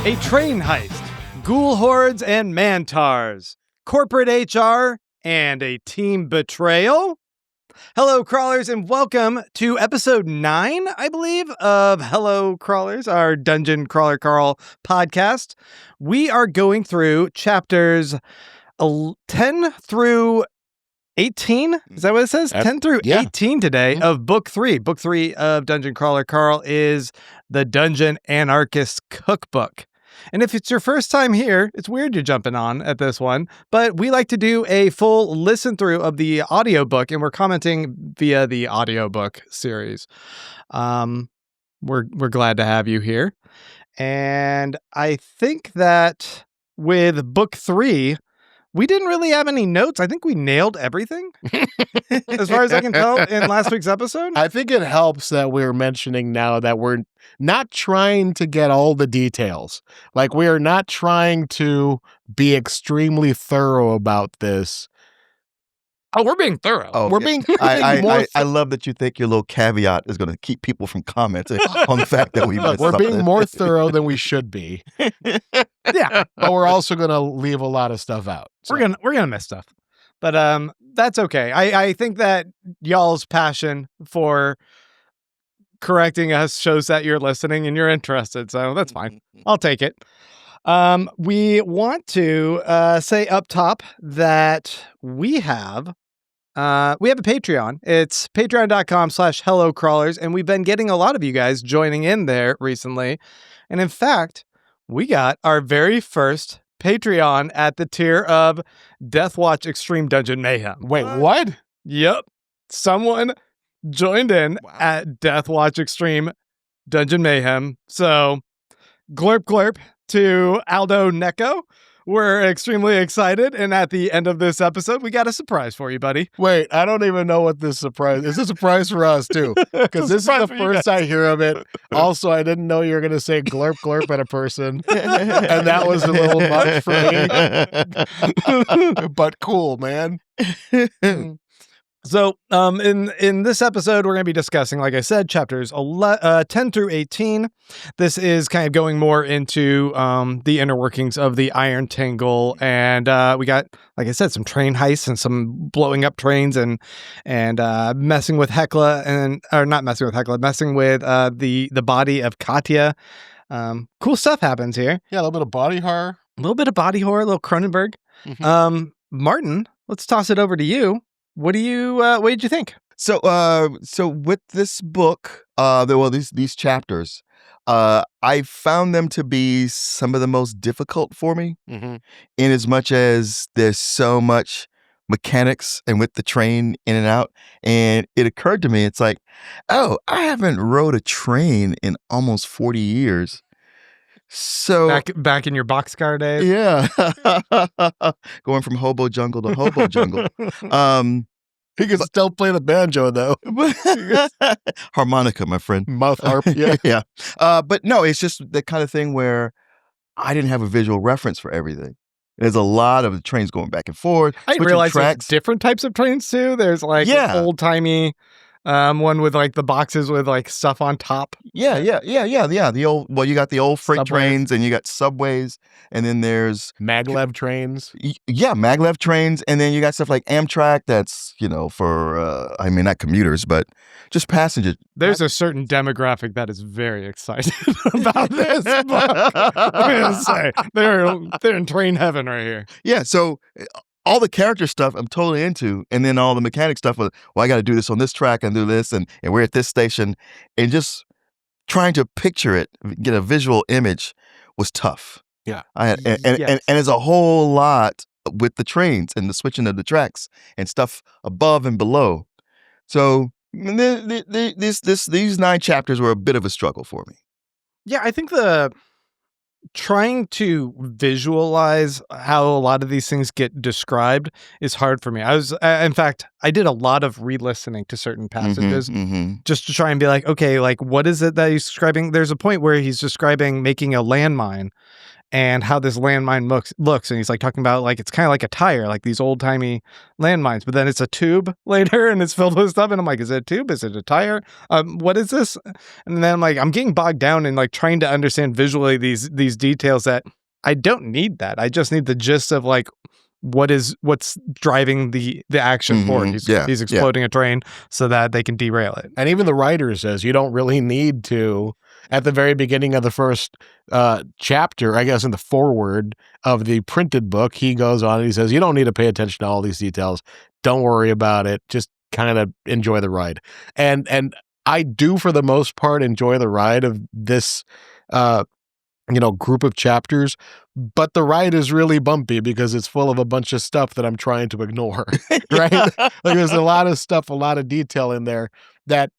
A train heist, ghoul hordes and mantars, corporate HR, and a team betrayal? Hello, crawlers, and welcome to episode 9, I believe, of Hello, Crawlers, our Dungeon Crawler Carl podcast. We are going through chapters 10 through 18? Is that what it says? 10 through 18 today of book 3. Book 3 of Dungeon Crawler Carl is the Dungeon Anarchist Cookbook. And if it's your first time here, it's weird you're jumping on at this one, but we like to do a full listen through of the audiobook, and we're commenting via the audiobook series. We're glad to have you here. And I think that with book 3, we didn't really have any notes. I think we nailed everything, as far as I can tell, in last week's episode. I think it helps that we're mentioning now that we're not trying to get all the details. Like, we are not trying to be extremely thorough about this. Oh, we're being thorough. Oh, We're being more I love that you think your little caveat is going to keep people from commenting on the fact that we missed we're something. being more thorough than we should be. Yeah, but we're also going to leave a lot of stuff out. So. We're gonna miss stuff, but that's okay. I think that y'all's passion for correcting us shows that you're listening and you're interested, so that's fine. I'll take it. We want to say up top that we have a Patreon. It's patreon.com/hellocrawlers, and we've been getting a lot of you guys joining in there recently. And in fact, we got our very first Patreon at the tier of Death Watch Extreme Dungeon Mayhem. Wait, what? Yep. Someone joined in at Death Watch Extreme Dungeon Mayhem. So, glurp glurp to Aldo Neko. We're extremely excited, and at the end of this episode, we got a surprise for you, buddy. Wait, I don't even know what this surprise is. It's a surprise for us, too, because this is the first I hear of it. Also, I didn't know you were going to say glurp glurp at a person, and that was a little much for me. But cool, man. So, in this episode, we're going to be discussing, like I said, chapters 10 through 18. This is kind of going more into the inner workings of the Iron Tangle, and we got, like I said, some train heists and some blowing up trains and messing with Hecla messing with the body of Katya. Cool stuff happens here. Yeah, a little bit of body horror. A little bit of body horror, a little Cronenberg. Mm-hmm. Martin, let's toss it over to you. What did you think? So with this book, these chapters, I found them to be some of the most difficult for me, in as much as there's so much mechanics and with the train in and out. And it occurred to me, it's like, oh, I haven't rode a train in almost 40 years. So back in your boxcar days, yeah, going from hobo jungle to hobo jungle. He can still play the banjo though. Harmonica, my friend. Mouth harp, yeah, yeah. But no, it's just the kind of thing where I didn't have a visual reference for everything. There's a lot of trains going back and forth. I didn't realize there's different types of trains too. There's like an old timey. One with like the boxes with like stuff on top. Yeah. The old, you got the old freight trains, and you got subways, and then there's maglev trains. Yeah, maglev trains, and then you got stuff like Amtrak. That's for not commuters, but just passengers. There's a certain demographic that is very excited about this book. I'm gonna say they're in train heaven right here. Yeah, so. All the character stuff I'm totally into, and then all the mechanic stuff with, I got to do this on this track and do this, and we're at this station, and just trying to picture it, get a visual image was tough. Yeah. And there's a whole lot with the trains and the switching of the tracks and stuff above and below. So these 9 chapters were a bit of a struggle for me. Yeah, I think trying to visualize how a lot of these things get described is hard for me. In fact, I did a lot of re-listening to certain passages just to try and be like, okay, like what is it that he's describing? There's a point where he's describing making a landmine, and how this landmine looks. And he's like talking about like, it's kind of like a tire, like these old timey landmines, but then it's a tube later and it's filled with stuff. And I'm like, is it a tube? Is it a tire? What is this? And then I'm like, I'm getting bogged down in like trying to understand visually these details that I don't need that. I just need the gist of like, what's driving the action forward. He's exploding a train so that they can derail it. And even the writer says you don't really need to. At the very beginning of the first chapter, I guess in the foreword of the printed book, he goes on and he says, you don't need to pay attention to all these details. Don't worry about it. Just kind of enjoy the ride. And I do, for the most part, enjoy the ride of this group of chapters, but the ride is really bumpy because it's full of a bunch of stuff that I'm trying to ignore, right? Like there's a lot of stuff, a lot of detail in there that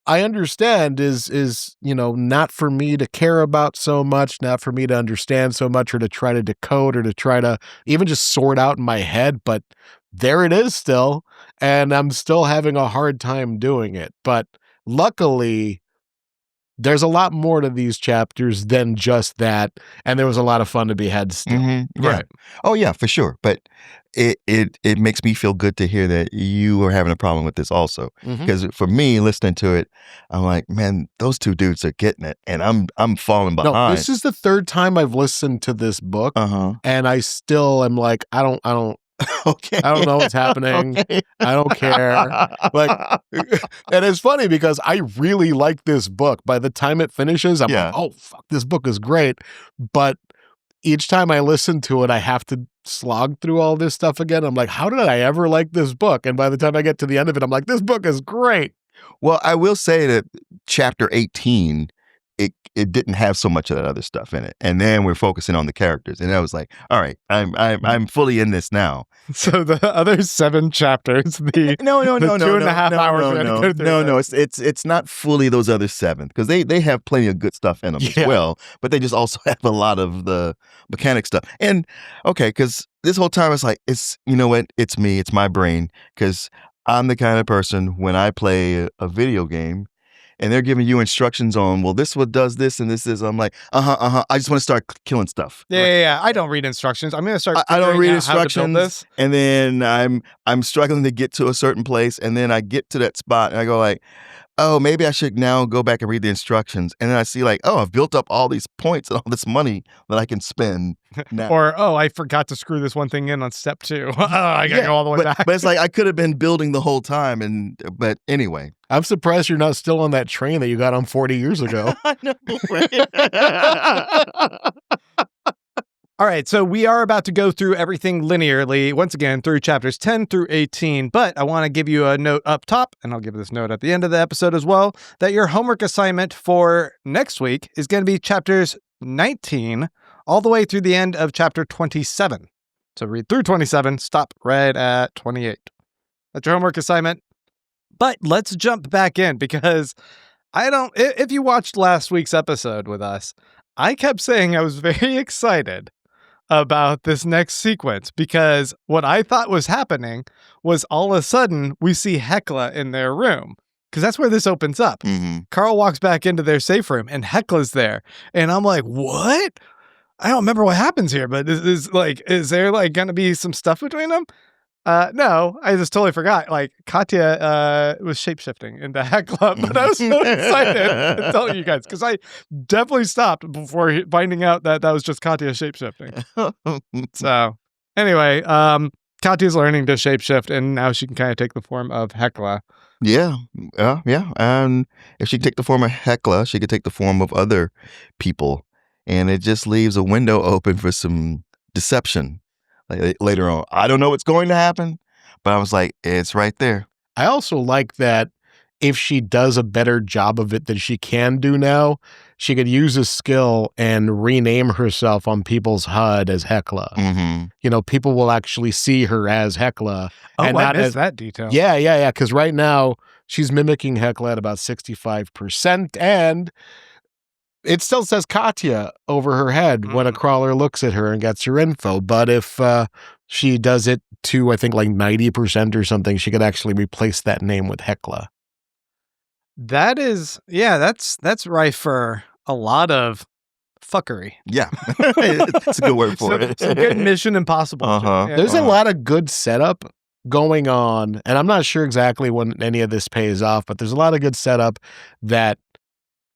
I understand is not for me to care about so much, not for me to understand so much, or to try to decode, or to try to even just sort out in my head, but there it is still, and I'm still having a hard time doing it. But luckily, there's a lot more to these chapters than just that, and there was a lot of fun to be had still. Mm-hmm. Yeah. Right. Oh yeah, for sure. But it makes me feel good to hear that you are having a problem with this also. Because for me, listening to it, I'm like, man, those two dudes are getting it, and I'm falling behind. No, this is the third time I've listened to this book, and I still am like, I don't. Okay. I don't know what's happening. Okay. I don't care. Like, and it's funny because I really like this book. By the time it finishes, I'm like, oh, fuck, this book is great. But each time I listen to it, I have to slog through all this stuff again. I'm like, how did I ever like this book? And by the time I get to the end of it, I'm like, this book is great. Well, I will say that chapter 18, it didn't have so much of that other stuff in it, and then we're focusing on the characters, and I was like, all right, I'm fully in this now. So the other 7 chapters, no, 2.5 hours. No, it's not fully those other 7 because they have plenty of good stuff in them as well, but they just also have a lot of the mechanic stuff. And okay, because this whole time it's like, it's it's me, it's my brain, because I'm the kind of person when I play a video game and they're giving you instructions on, well, this one does this and this is, I'm like, I just want to start killing stuff. Yeah. I don't read instructions. I'm going to start I don't read instructions. And then I'm struggling to get to a certain place, and then I get to that spot and I go like, oh, maybe I should now go back and read the instructions. And then I see like, oh, I've built up all these points and all this money that I can spend now. Or, oh, I forgot to screw this one thing in on step 2. I got to go all the way back. But it's like I could have been building the whole time. But anyway. I'm surprised you're not still on that train that you got on 40 years ago. I know, right? All right, so we are about to go through everything linearly, once again, through chapters 10 through 18, but I want to give you a note up top, and I'll give this note at the end of the episode as well, that your homework assignment for next week is going to be chapters 19 all the way through the end of chapter 27. So read through 27, stop right at 28. That's your homework assignment. But let's jump back in, because if you watched last week's episode with us, I kept saying I was very excited about this next sequence, because what I thought was happening was all of a sudden we see Hecla in their room, because that's where this opens up. Carl walks back into their safe room and Hecla's there. And I'm like, what? I don't remember what happens here, but is there like going to be some stuff between them? No, I just totally forgot. Like, Katya was shapeshifting into Hecla, but I was so excited to tell you guys, because I definitely stopped before finding out that was just Katya shapeshifting. So, anyway, Katya's learning to shapeshift, and now she can kind of take the form of Hecla. Yeah. And if she can take the form of Hecla, she could take the form of other people, and it just leaves a window open for some deception. Like, later on, I don't know what's going to happen, but I was like, it's right there. I also like that if she does a better job of it than she can do now, she could use a skill and rename herself on people's HUD as Hecla. People will actually see her as Hecla. Oh, and I missed that detail. Yeah. Because right now she's mimicking Hecla at about 65%, and it still says Katya over her head when a crawler looks at her and gets her info. But if she does it to, I think, like 90% or something, she could actually replace that name with Hecla. That is, that's rife for a lot of fuckery. Yeah, it's a good word for it. Some good Mission Impossible. Uh-huh. shit. There's a lot of good setup going on, and I'm not sure exactly when any of this pays off, but there's a lot of good setup that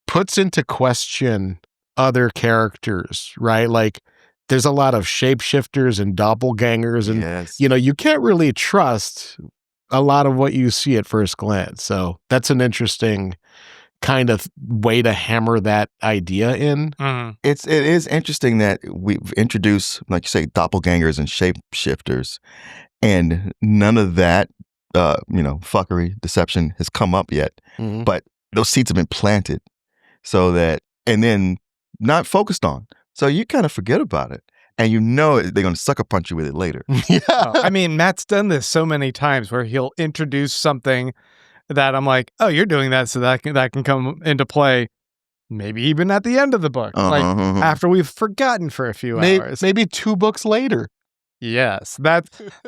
puts into question other characters, right? Like, there's a lot of shapeshifters and doppelgangers, and Yes. you can't really trust a lot of what you see at first glance. So that's an interesting kind of way to hammer that idea in. It is interesting that we've introduced, like you say, doppelgangers and shapeshifters, and none of that, fuckery, deception has come up yet. Mhm. But those seeds have been planted, so that, and then not focused on, so you kind of forget about it, and they're going to sucker punch you with it later. Yeah. I mean, Matt's done this so many times where he'll introduce something that I'm like, oh, you're doing that, so that can come into play maybe even at the end of the book, like after we've forgotten for a few hours. Maybe 2 books later. Yes,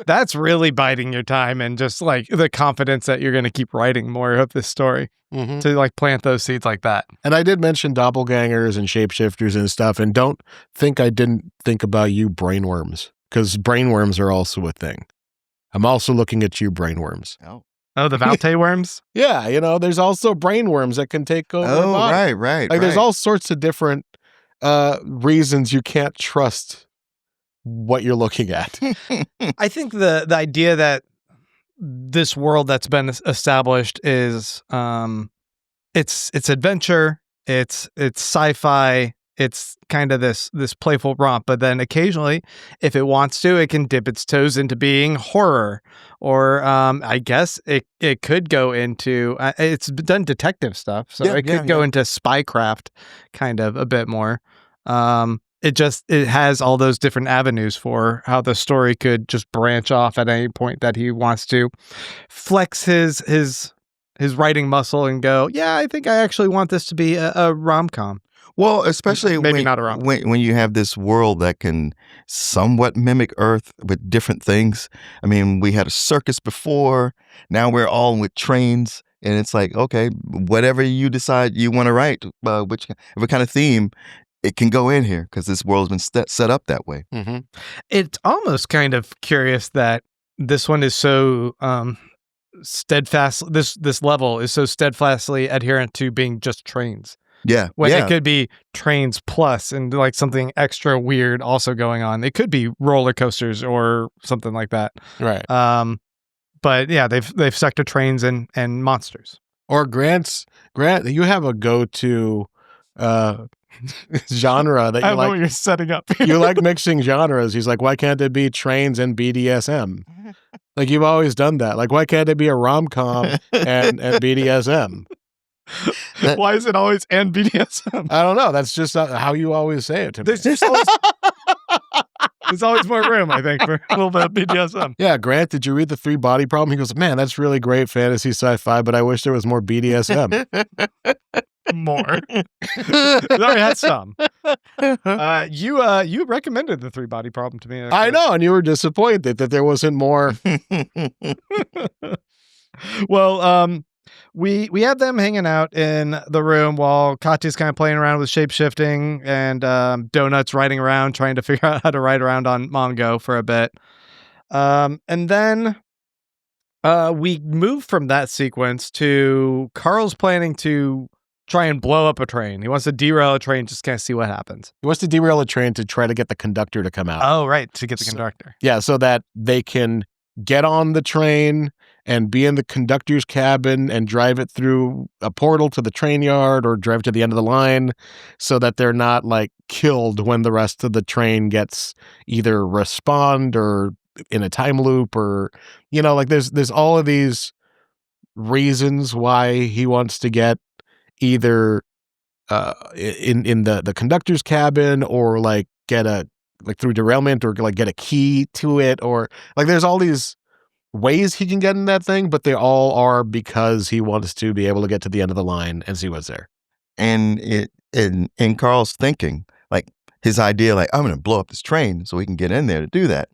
that's really biding your time and just like the confidence that you're going to keep writing more of this story to like plant those seeds like that. And I did mention doppelgangers and shapeshifters and stuff, and don't think I didn't think about you brainworms, because brainworms are also a thing. I'm also looking at you brainworms. Oh, the Valte worms? Yeah, there's also brainworms that can take over the body. Right. Like, there's all sorts of different reasons you can't trust what you're looking at. I think the idea that this world that's been established is it's adventure, it's sci-fi, it's kind of this playful romp, but then occasionally, if it wants to, it can dip its toes into being horror, or I guess it could go into it's done detective stuff, so it could go into spycraft kind of a bit more. It has all those different avenues for how the story could just branch off at any point that he wants to flex his writing muscle and go, yeah, I think I actually want this to be a rom-com. Well, especially maybe not a rom-com. when you have this world that can somewhat mimic Earth with different things. I mean, we had a circus before. Now we're all with trains, and it's like, okay, whatever you decide you want to write, what kind of theme, it can go in here because this world's been set up that way. It's almost kind of curious that this one is so steadfast. This level is so steadfastly adherent to being just trains. Yeah. When it could be trains plus and like something extra weird also going on. It could be roller coasters or something like that. Right. But yeah, they've stuck to trains and monsters. Or Grant, you have a go-to genre that you I like. know what you're setting up. You like mixing genres. He's like, why can't it be trains and BDSM? Like, you've always done that. Like, why can't it be a rom-com and BDSM? Why is it always and BDSM? I don't know. That's just how you always say it to me. There's always more room, I think, for a little bit of BDSM. Yeah, Grant, did you read The 3 Body Problem? He goes, man, that's really great fantasy sci-fi, but I wish there was more BDSM. More. I had some. You recommended The 3 Body Problem to me. I know, and you were disappointed that there wasn't more. Well, we had them hanging out in the room while Katya's kind of playing around with shapeshifting, and Donut's riding around trying to figure out how to ride around on Mongo for a bit. And then we move from that sequence to Carl's planning to try and blow up a train. He wants to derail a train, just kind of see what happens. He wants to derail a train to try to get the conductor to come out. Oh, right, to get the conductor. Yeah, so that they can get on the train and be in the conductor's cabin and drive it through a portal to the train yard or drive to the end of the line, so that they're not like killed when the rest of the train gets either respawned or in a time loop, or like there's all of these reasons why he wants to get either in the conductor's cabin, or like get through derailment, or like get a key to it, or like there's all these ways he can get in that thing, but they all are because he wants to be able to get to the end of the line and see what's there. And in Carl's thinking, like his idea, like, I'm going to blow up this train so we can get in there to do that.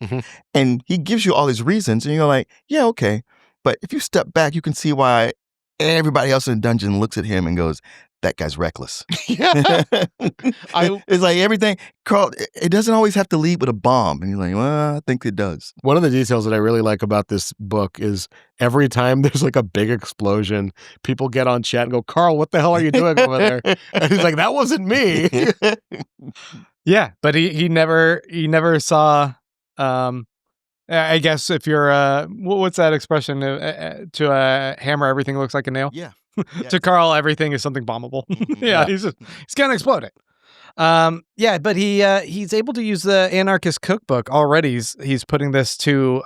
And he gives you all these reasons, and you're like, yeah, okay. But if you step back, you can see why everybody else in the dungeon looks at him and goes, that guy's reckless. Yeah. It's like everything, Carl, it doesn't always have to lead with a bomb. And you're like, well, I think it does. One of the details that I really like about this book is every time there's like a big explosion, people get on chat and go, Carl, what the hell are you doing over there? And he's like, that wasn't me. Yeah, but he never saw. I guess if you're what's that expression? To a hammer, everything looks like a nail. Yeah. To Carl, everything is something bombable. Yeah, he's gonna explode it. Yeah, but he's able to use the Anarchist Cookbook already. He's putting this to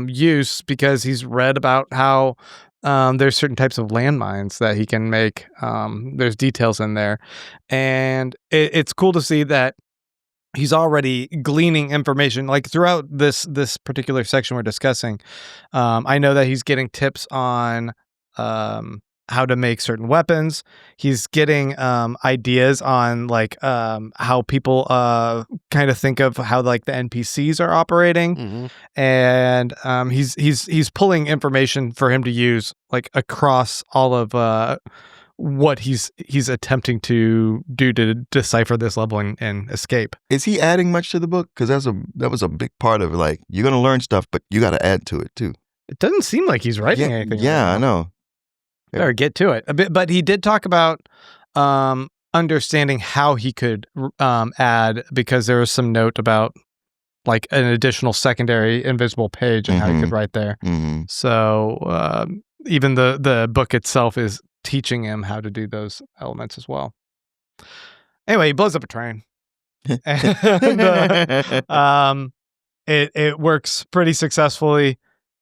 use because he's read about how there's certain types of landmines that he can make. There's details in there, and it's cool to see that he's already gleaning information like throughout this particular section we're discussing. I know that he's getting tips on how to make certain weapons. He's getting ideas on like how people kind of think of how like the NPCs are operating, and he's pulling information for him to use like across all of what he's attempting to do to decipher this level and escape. Is he adding much to the book? Because that was a big part of it. Like, you're going to learn stuff, but you got to add to it too. It doesn't seem like he's writing anything. Yeah, I know. Better get to it a bit, but he did talk about understanding how he could add, because there was some note about like an additional secondary invisible page and how he could write there. So even the book itself is teaching him how to do those elements as well. Anyway, he blows up a train. And, it works pretty successfully.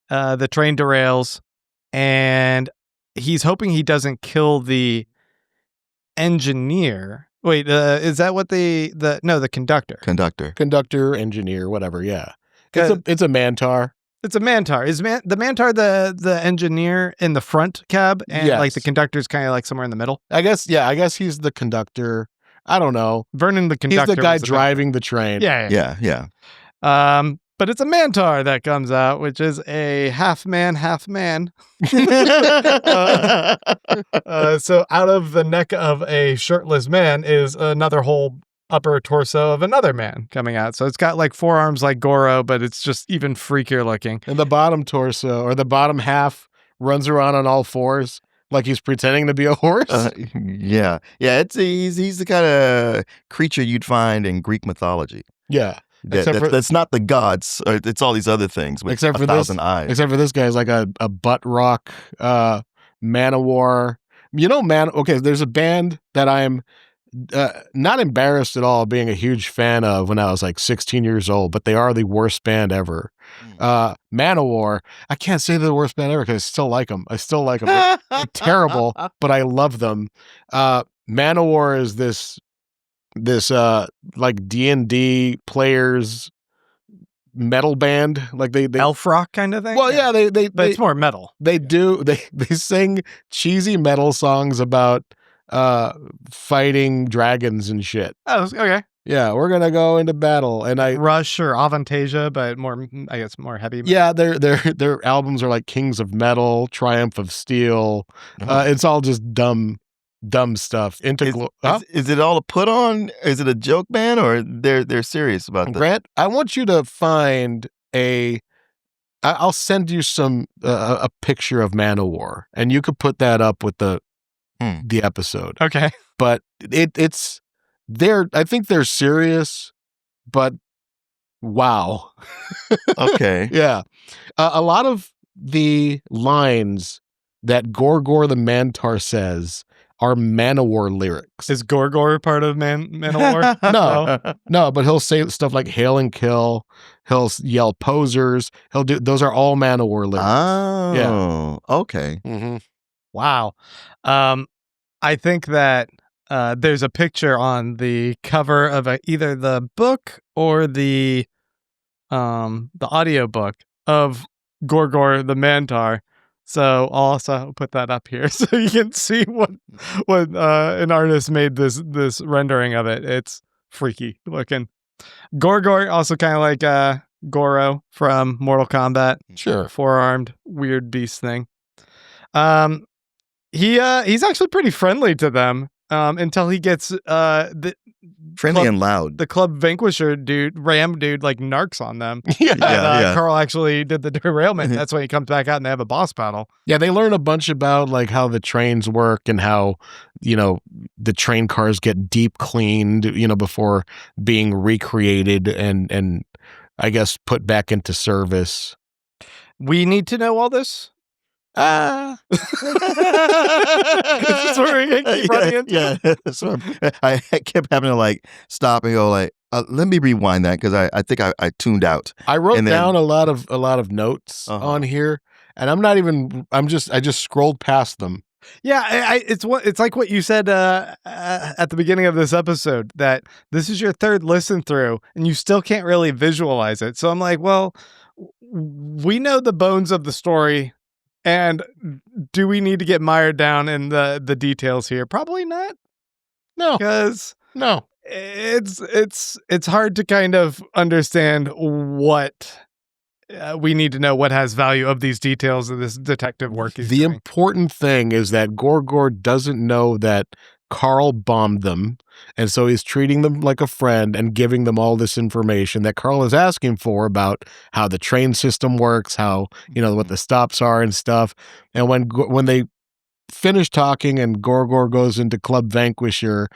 The train derails, and he's hoping he doesn't kill the engineer. Wait, is that what the conductor? Conductor, engineer, whatever. Yeah, it's a Mantar. It's a Mantar. Is the Mantar the engineer in the front cab, and like the conductor's kind of like somewhere in the middle? I guess he's the conductor. I don't know. Vernon the conductor. He's the guy driving the train. Yeah. But it's a Mantar that comes out, which is a half man, half man. So out of the neck of a shirtless man is another whole upper torso of another man coming out. So it's got like forearms like Goro, but it's just even freakier looking. And the bottom torso, or the bottom half, runs around on all fours like he's pretending to be a horse. Yeah. He's the kind of creature you'd find in Greek mythology. Yeah. That's not the gods. It's all these other things with except for 1,000 eyes. Except for this guy's like a butt rock man-o-war. Okay, there's a band that I'm not embarrassed at all being a huge fan of when I was like 16 years old, but they are the worst band ever. Man-o-war. I can't say they're the worst band ever because I still like them. They're terrible, but I love them. Man-o-war is this like D&D players metal band, like they elf rock kind of thing. Well, yeah, but it's more metal. They sing cheesy metal songs about fighting dragons and shit. Oh, okay. Yeah, we're gonna go into battle, and Rush or Avantasia, but more, I guess, more heavy. Yeah, their albums are like Kings of Metal, Triumph of Steel. It's all just dumb stuff. Is it all a put on? Is it a joke band, or they're serious about that? Grant, I want you to find I'll send you a picture of Man-o-war, and you could put that up with the episode. Okay. But I think they're serious, but wow. Okay. Yeah. A lot of the lines that Gorgore the Mantar says are Man-o-war lyrics. Is Gorgore part of Man-o-war? No, but he'll say stuff like hail and kill. He'll yell posers. Those are all Man-o-war lyrics. Oh, yeah. Okay. Mm-hmm. Wow. I think that there's a picture on the cover of either the book or the audiobook of Gorgore the Mantar. So I'll also put that up here so you can see what an artist made this rendering of it. It's freaky looking. Gorgore, also kind of like Goro from Mortal Kombat. Sure. Four-armed weird beast thing. He's actually pretty friendly to them. until he gets the Friendly club, and loud. the club vanquisher dude, Ram dude, like narcs on them. Yeah. And Carl actually did the derailment. That's when he comes back out and they have a boss battle. Yeah, they learn a bunch about like how the trains work and how, the train cars get deep cleaned, before being recreated and I guess put back into service. We need to know all this. Ah. Is this where we keep running into? Yeah. So I kept having to like stop and go like, let me rewind that because I think I tuned out. I wrote down a lot of notes on here, and I just scrolled past them. Yeah, it's like what you said at the beginning of this episode, that this is your third listen through and you still can't really visualize it. So I'm like, well, we know the bones of the story, and do we need to get mired down in the details here? Probably not. No, because no, it's hard to kind of understand what. We need to know what has value of these details of this detective work. The important thing is that Gorgore doesn't know that Carl bombed them, and so he's treating them like a friend and giving them all this information that Carl is asking for about how the train system works, how, what the stops are and stuff. And when they finish talking and Gorgore goes into Club Vanquisher,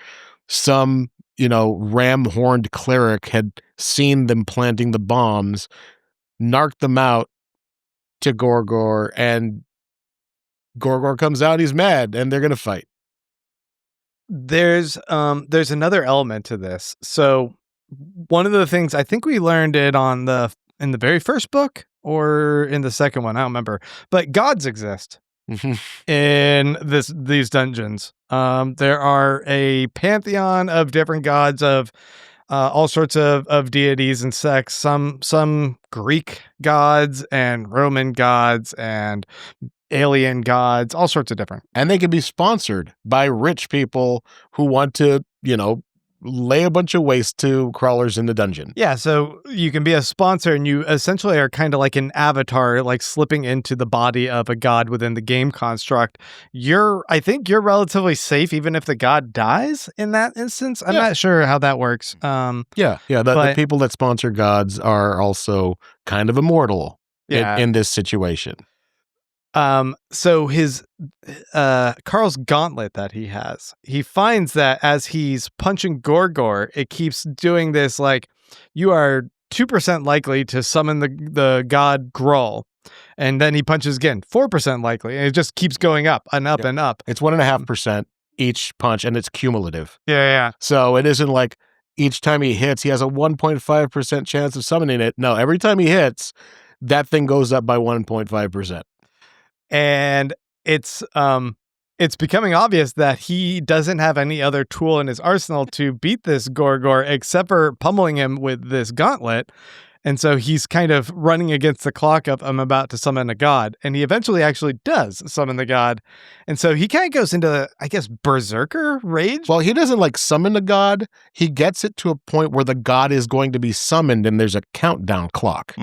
some, ram-horned cleric had seen them planting the bombs, narked them out to Gorgore, and Gorgore comes out, he's mad, and they're going to fight. There's another element to this. So one of the things I think we learned it in the very first book or in the second one, I don't remember, but gods exist in these dungeons. There are a pantheon of different gods of all sorts of deities and sects, some Greek gods and Roman gods and alien gods, all sorts of different. And they can be sponsored by rich people who want to, lay a bunch of waste to crawlers in the dungeon. Yeah, so you can be a sponsor and you essentially are kind of like an avatar, like slipping into the body of a god within the game construct. I think you're relatively safe even if the god dies in that instance. I'm not sure how that works. The people that sponsor gods are also kind of immortal in this situation. So his Carl's gauntlet that he finds that as he's punching Gorgore, it keeps doing this, like, you are 2% likely to summon the god Groll. And then he punches again, 4% likely, and it just keeps going up and up and up. It's 1.5% each punch, and it's cumulative. Yeah. So it isn't like each time he hits, he has a 1.5% chance of summoning it. No, every time he hits, that thing goes up by 1.5%. And it's becoming obvious that he doesn't have any other tool in his arsenal to beat this Gorgore except for pummeling him with this gauntlet. And so he's kind of running against the clock of, I'm about to summon a god. And he eventually actually does summon the god. And so he kind of goes into, I guess, berserker rage. Well, he doesn't like summon the god. He gets it to a point where the god is going to be summoned and there's a countdown clock,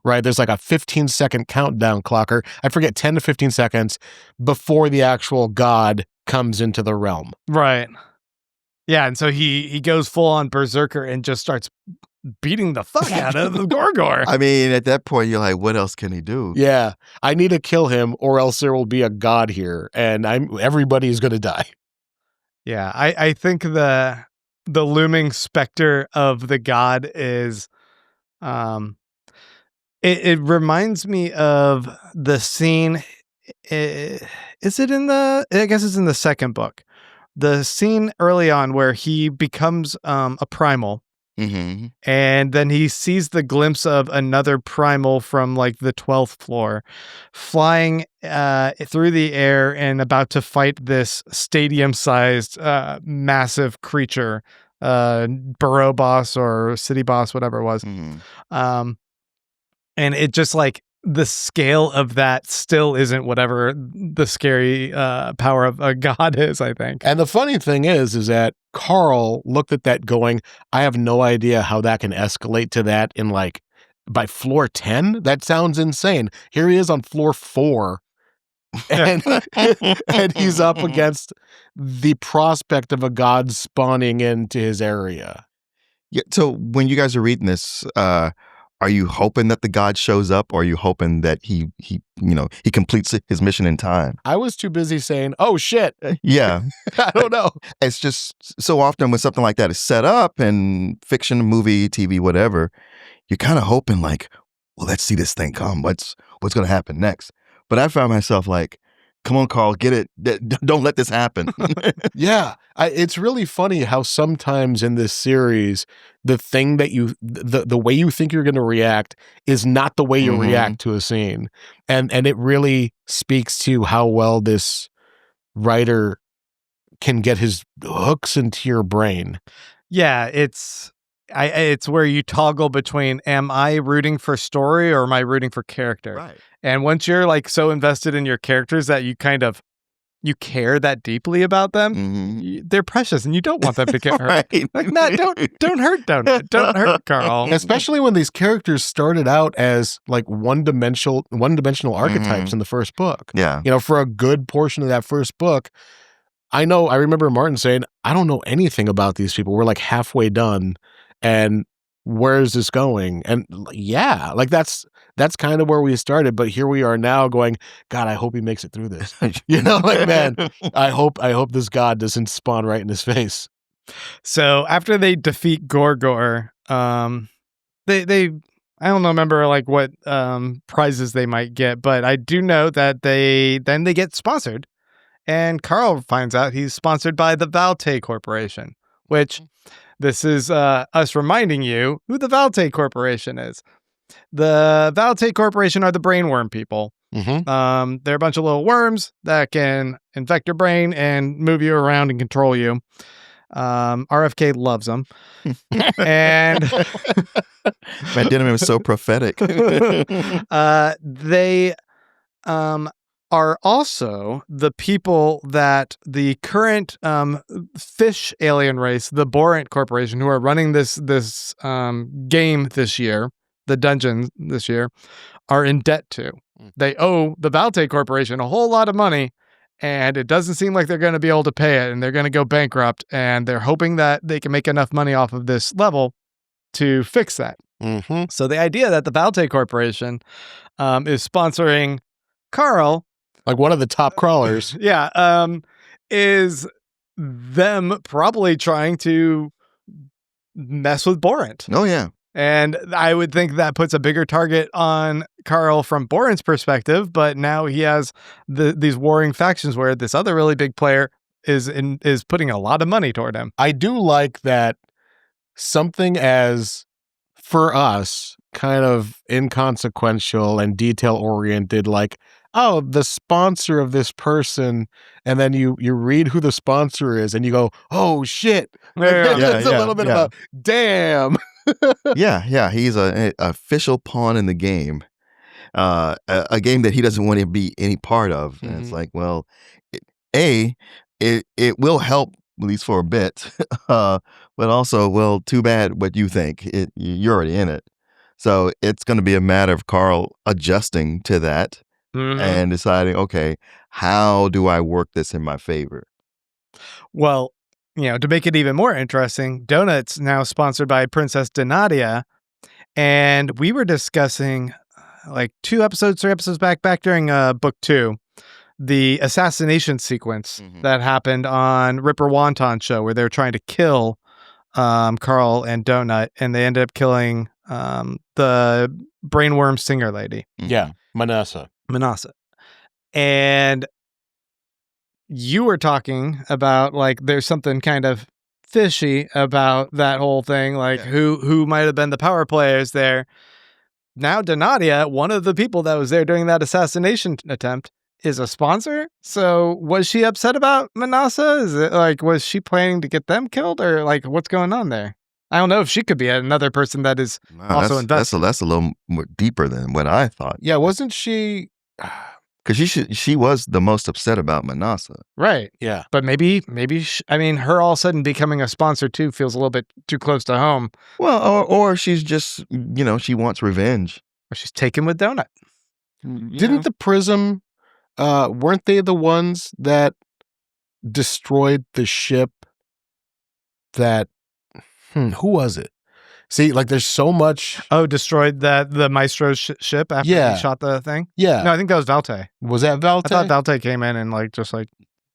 right? There's like a 15-second countdown clock, or I forget, 10 to 15 seconds before the actual god comes into the realm. Right. Yeah. And so he goes full on berserker and just starts beating the fuck out of the Gorgore. I mean, at that point, you're like, what else can he do? Yeah. I need to kill him or else there will be a god here and everybody's going to die. Yeah. I think the looming specter of the god is, it reminds me of the scene. Is it I guess it's in the second book, the scene early on where he becomes a primal. Mm-hmm. And then he sees the glimpse of another primal from like the 12th floor flying through the air and about to fight this stadium-sized massive creature, borough boss or city boss, whatever it was. Mm-hmm. And it just like the scale of that still isn't whatever the scary power of a god is, I think. And the funny thing is that Carl looked at that going, I have no idea how that can escalate to that in like by floor 10. That sounds insane. Here he is on floor 4 And, and he's up against the prospect of a god spawning into his area. Yeah. So when you guys are reading this, are you hoping that the god shows up, or are you hoping that he completes his mission in time? I was too busy saying, "Oh shit." Yeah. I don't know. It's just so often when something like that is set up in fiction, movie, TV, whatever, you're kind of hoping like, well, let's see this thing come. What's going to happen next? But I found myself like, come on, Carl, get it. Don't let this happen. Yeah. It's really funny how sometimes in this series, the thing that the way you think you're going to react is not the way you react to a scene. And it really speaks to how well this writer can get his hooks into your brain. Yeah, it's where you toggle between, am I rooting for story or am I rooting for character? Right. And once you're like so invested in your characters that you care that deeply about them, they're precious and you don't want them to get hurt. Right. Like, Matt, don't hurt Donut. Don't hurt Carl. Especially when these characters started out as like one-dimensional archetypes in the first book. Yeah. For a good portion of that first book, I remember Martin saying, I don't know anything about these people. We're like halfway done. And where is this going? And yeah, like that's kind of where we started. But here we are now going, God, I hope he makes it through this. Like, man, I hope this god doesn't spawn right in his face. So after they defeat Gorgore, they I don't remember like what prizes they might get, but I do know that they get sponsored. And Carl finds out he's sponsored by the Valte Corporation, which this is us reminding you who the Valte Corporation is. The Valte Corporation are the brainworm people. They're a bunch of little worms that can infect your brain and move you around and control you. RFK loves them. And Matt Denham was so prophetic. They are also the people that the current fish alien race, the Borant Corporation, who are running this game this year, the dungeon this year, are in debt to. They owe the Valte Corporation a whole lot of money, and it doesn't seem like they're going to be able to pay it, and they're going to go bankrupt, and they're hoping that they can make enough money off of this level to fix that. So the idea that the Valte Corporation is sponsoring Carl, like one of the top crawlers, is them probably trying to mess with Borant. Oh, yeah. And I would think that puts a bigger target on Carl from Borant's perspective, but now he has these warring factions where this other really big player is putting a lot of money toward him. I do like that something as, for us, kind of inconsequential and detail-oriented, like, oh, the sponsor of this person, and then you read who the sponsor is, and you go, oh, shit. It's a little bit of a, damn. Yeah. He's an official pawn in the game, a game that he doesn't want to be any part of. And it's like, well, it will help, at least for a bit, but also, well, too bad what you think. You're already in it. So it's going to be a matter of Carl adjusting to that and deciding, okay, how do I work this in my favor? Well, to make it even more interesting, Donut's now sponsored by Princess Donatia, and we were discussing like 3 episodes back during book 2, the assassination sequence that happened on Ripper Wonton show, where they were trying to kill Carl and Donut, and they ended up killing the brainworm singer lady. Yeah, Manasa. And you were talking about like there's something kind of fishy about that whole thing, like who might have been the power players there. Now Donatia, one of the people that was there during that assassination attempt, is a sponsor. So was she upset about Manasa? Is it like, was she planning to get them killed, or like what's going on there? I don't know if she could be another person that is also invested. That's a little more deeper than what I thought. Yeah, wasn't she? Because she was the most upset about Manasa. Right. Yeah. But maybe her all of a sudden becoming a sponsor too feels a little bit too close to home. Well, or she's just, she wants revenge. Or she's taken with Donut. Didn't the prism weren't they the ones that destroyed the ship that, who was it? See, like there's so much. Oh, destroyed the Maestro's ship after he shot the thing? Yeah. No, I think that was Valte. Was that Valte? I thought Valte came in and just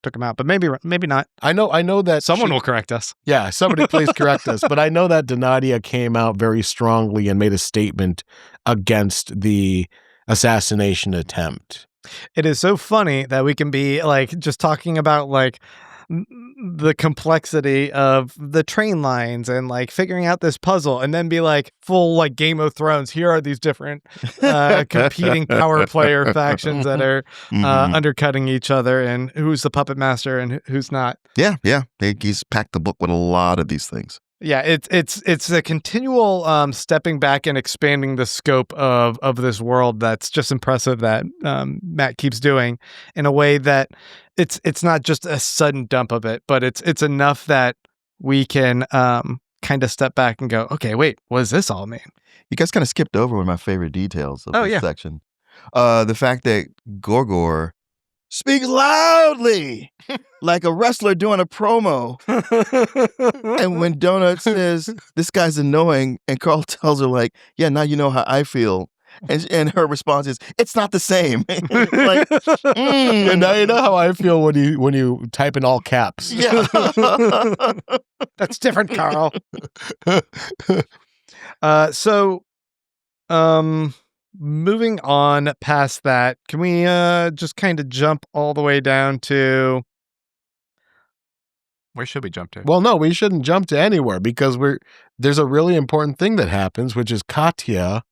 took him out, but maybe not. I know that someone will correct us. Yeah, somebody please correct us. But I know that Donadia came out very strongly and made a statement against the assassination attempt. It is so funny that we can be just talking about the complexity of the train lines and figuring out this puzzle, and then be full Game of Thrones. Here are these different competing power player factions that are undercutting each other, and who's the puppet master and who's not. Yeah. He's packed the book with a lot of these things. Yeah, it's a continual stepping back and expanding the scope of this world. That's just impressive that Matt keeps doing in a way that it's not just a sudden dump of it, but it's enough that we can kind of step back and go, okay, wait, what does this all mean? You guys kind of skipped over one of my favorite details of this section. The fact that Gorgore speaks loudly like a wrestler doing a promo. And when Donut says, this guy's annoying, and Carl tells her yeah, now you know how I feel. And her response is, it's not the same. And now you know how I feel when you type in all caps. Yeah. That's different, Carl. Moving on past that, can we just kind of jump all the way down to... Where should we jump to? Well, no, we shouldn't jump to anywhere, because there's a really important thing that happens, which is Katya,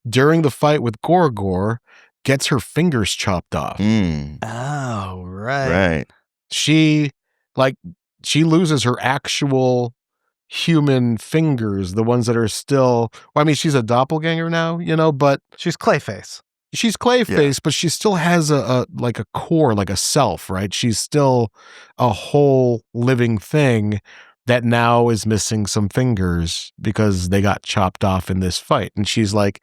during the fight with Gorgore, gets her fingers chopped off. Oh, right. She loses her actual human fingers, the ones that are still... Well, I mean, she's a doppelganger now, but... She's Clayface. She's Clayface, but she still has a core, like a self, right? She's still a whole living thing that now is missing some fingers because they got chopped off in this fight. And she's like,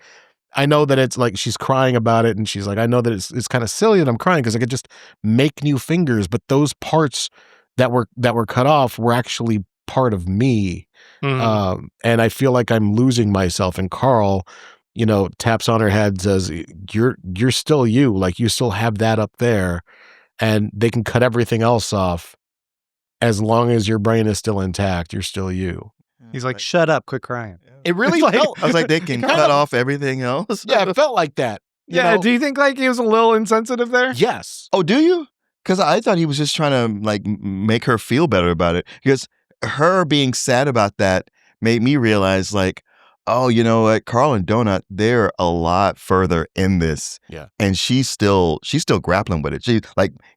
I know that it's she's crying about it, and she's like, I know that it's kind of silly that I'm crying because I could just make new fingers, but those parts that were cut off were actually part of me. And I feel like I'm losing myself. And Carl, taps on her head, says, you're still you. You still have that up there, and they can cut everything else off. As long as your brain is still intact, you're still you. He's like, shut up, quit crying. It really felt... I was like, they can cut off everything else? Yeah, it felt like that. Yeah, do you think he was a little insensitive there? Yes. Oh, do you? Because I thought he was just trying to make her feel better about it. Because her being sad about that made me realize oh, you know what, Carl and Donut, they're a lot further in this. Yeah. And she's still grappling with it. She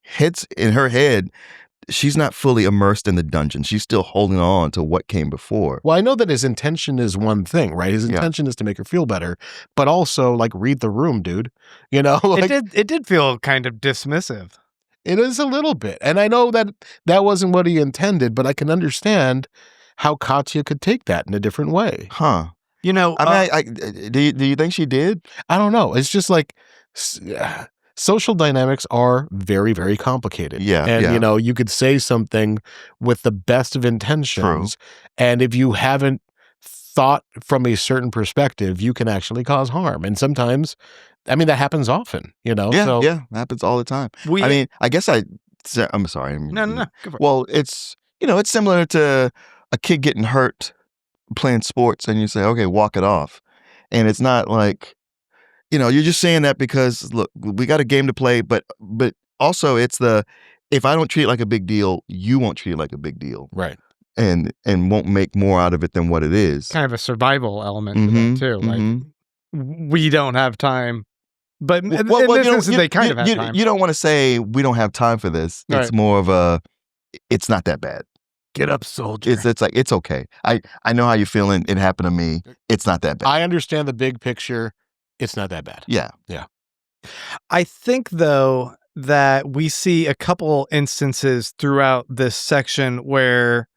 hits in her head. She's not fully immersed in the dungeon. She's still holding on to what came before. Well, I know that his intention is one thing, right? His intention is to make her feel better, but also read the room, dude. It did feel kind of dismissive. It is a little bit. And I know that wasn't what he intended, but I can understand how Katya could take that in a different way. Huh. Do you think she did? I don't know. It's just social dynamics are very, very complicated. Yeah. And, you could say something with the best of intentions. True. And if you haven't thought from a certain perspective, you can actually cause harm. And sometimes, that happens often, Yeah, it happens all the time. I'm sorry. No. Go for it. Well, it's similar to a kid getting hurt playing sports, and you say, okay, walk it off. And it's not you're just saying that because, look, we got a game to play, but also it's if I don't treat it like a big deal, you won't treat it like a big deal. Right. And won't make more out of it than what it is. Kind of a survival element to that, too. We don't have time. But in this instance, they kind of have time. You don't want to say, we don't have time for this. It's more of it's not that bad. Get up, soldier. It's okay. I know how you're feeling. It happened to me. It's not that bad. I understand the big picture. It's not that bad. Yeah. I think, though, that we see a couple instances throughout this section where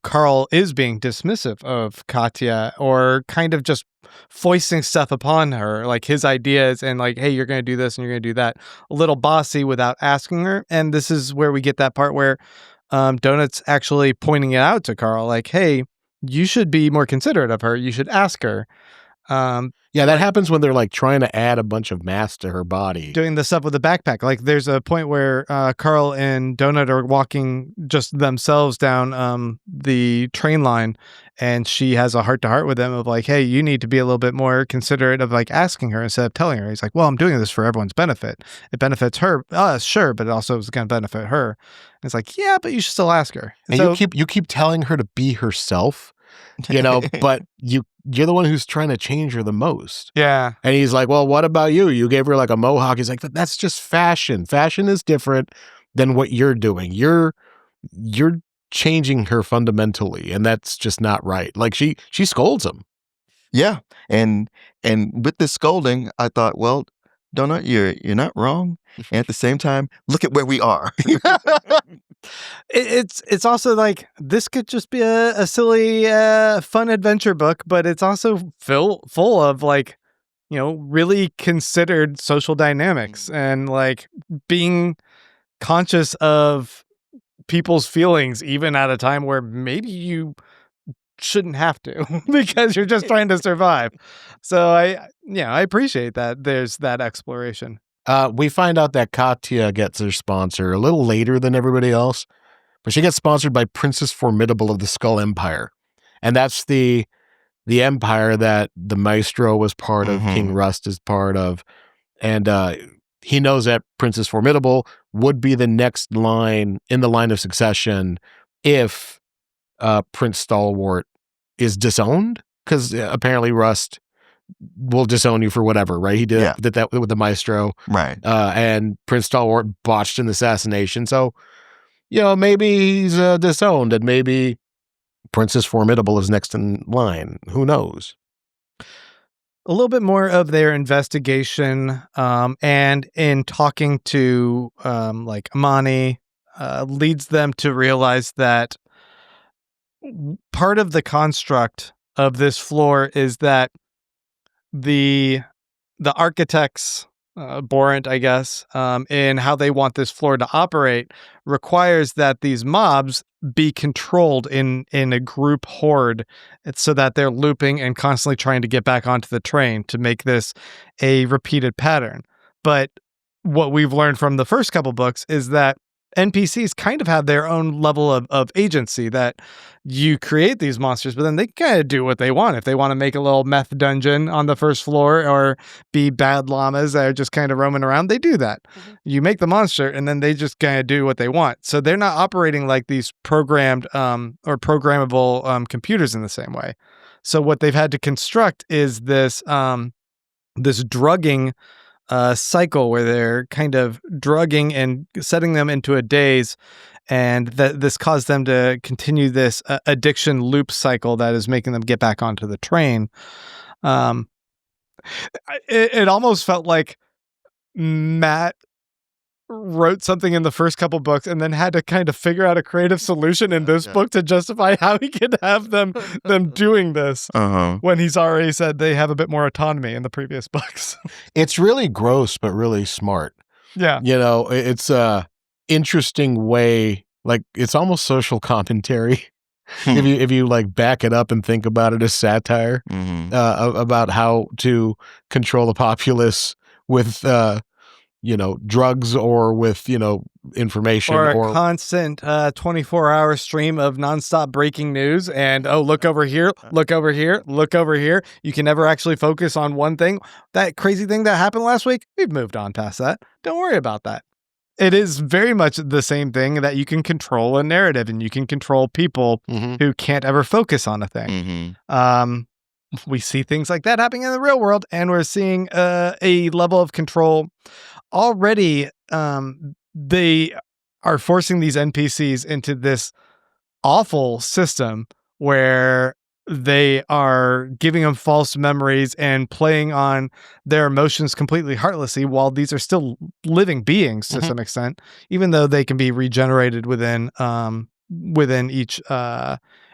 Carl is being dismissive of Katya or kind of just foisting stuff upon her, like his ideas and like, hey, you're going to do this and you're going to do that. A little bossy without asking her. And this is where we get that part where Donut's actually pointing it out to Carl, like, hey, you should be more considerate of her. You should ask her. Yeah, that happens when they're like trying to add a bunch of mass to her body. Doing the stuff with the backpack. Like there's a point where Carl and Donut are walking just themselves down the train line, and she has a heart-to-heart with him of like, hey, you need to be a little bit more considerate of like asking her instead of telling her. He's like, well, I'm doing this for everyone's benefit. It benefits her, sure, but it also is going to benefit her. And it's like, yeah, but you should still ask her. And so, you keep telling her to be herself, but you're the one who's trying to change her the most. Yeah. And he's like, well, what about you? You gave her like a mohawk. He's like, that's just fashion. Fashion is different than what you're doing. You're changing her fundamentally, and that's just not right. Like she scolds him. Yeah. And with this scolding, I thought, well, Donut, you're not wrong. And at the same time, look at where we are. It's also like this could just be a silly fun adventure book, but it's also full of like, really considered social dynamics and like being conscious of people's feelings even at a time where maybe you shouldn't have to because you're just trying to survive. So I appreciate that there's that exploration. We find out that Katya gets her sponsor a little later than everybody else, but she gets sponsored by Princess Formidable of the Skull Empire. And that's the empire that the Maestro was part of, King Rust is part of. And he knows that Princess Formidable would be the next line in the line of succession if Prince Stalwart is disowned, because apparently Rust will disown you for whatever, right? He did that with the Maestro. Right. And Prince Stalwart botched an assassination. So, maybe he's disowned and maybe Princess Formidable is next in line. Who knows? A little bit more of their investigation and in talking to like Amani leads them to realize that part of the construct of this floor is that the architects, Borant, I guess, in how they want this floor to operate requires that these mobs be controlled in a group horde. It's so that they're looping and constantly trying to get back onto the train to make this a repeated pattern. But what we've learned from the first couple books is that NPCs kind of have their own level of agency, that you create these monsters, but then they kind of do what they want. If they want to make a little meth dungeon on the first floor or be bad llamas that are just kind of roaming around, they do that. You make the monster and then they just kind of do what they want. So they're not operating like these programmed or programmable computers in the same way. So what they've had to construct is this drugging cycle where they're kind of drugging and setting them into a daze, and that this caused them to continue this addiction loop cycle that is making them get back onto the train. It almost felt like Matt wrote something in the first couple books and then had to kind of figure out a creative solution in this book to justify how he could have them doing this when he's already said they have a bit more autonomy in the previous books. It's really gross, but really smart. Yeah. It's a interesting way, like it's almost social commentary. If you like back it up and think about it as satire about how to control the populace with drugs or with, information or a constant 24-hour stream of nonstop breaking news. And, look over here, look over here, look over here. You can never actually focus on one thing. That crazy thing that happened last week, we've moved on past that. Don't worry about that. It is very much the same thing that you can control a narrative and you can control people who can't ever focus on a thing. We see things like that happening in the real world, and we're seeing a level of control already. They are forcing these NPCs into this awful system where they are giving them false memories and playing on their emotions completely heartlessly, while these are still living beings to some extent, even though they can be regenerated within within each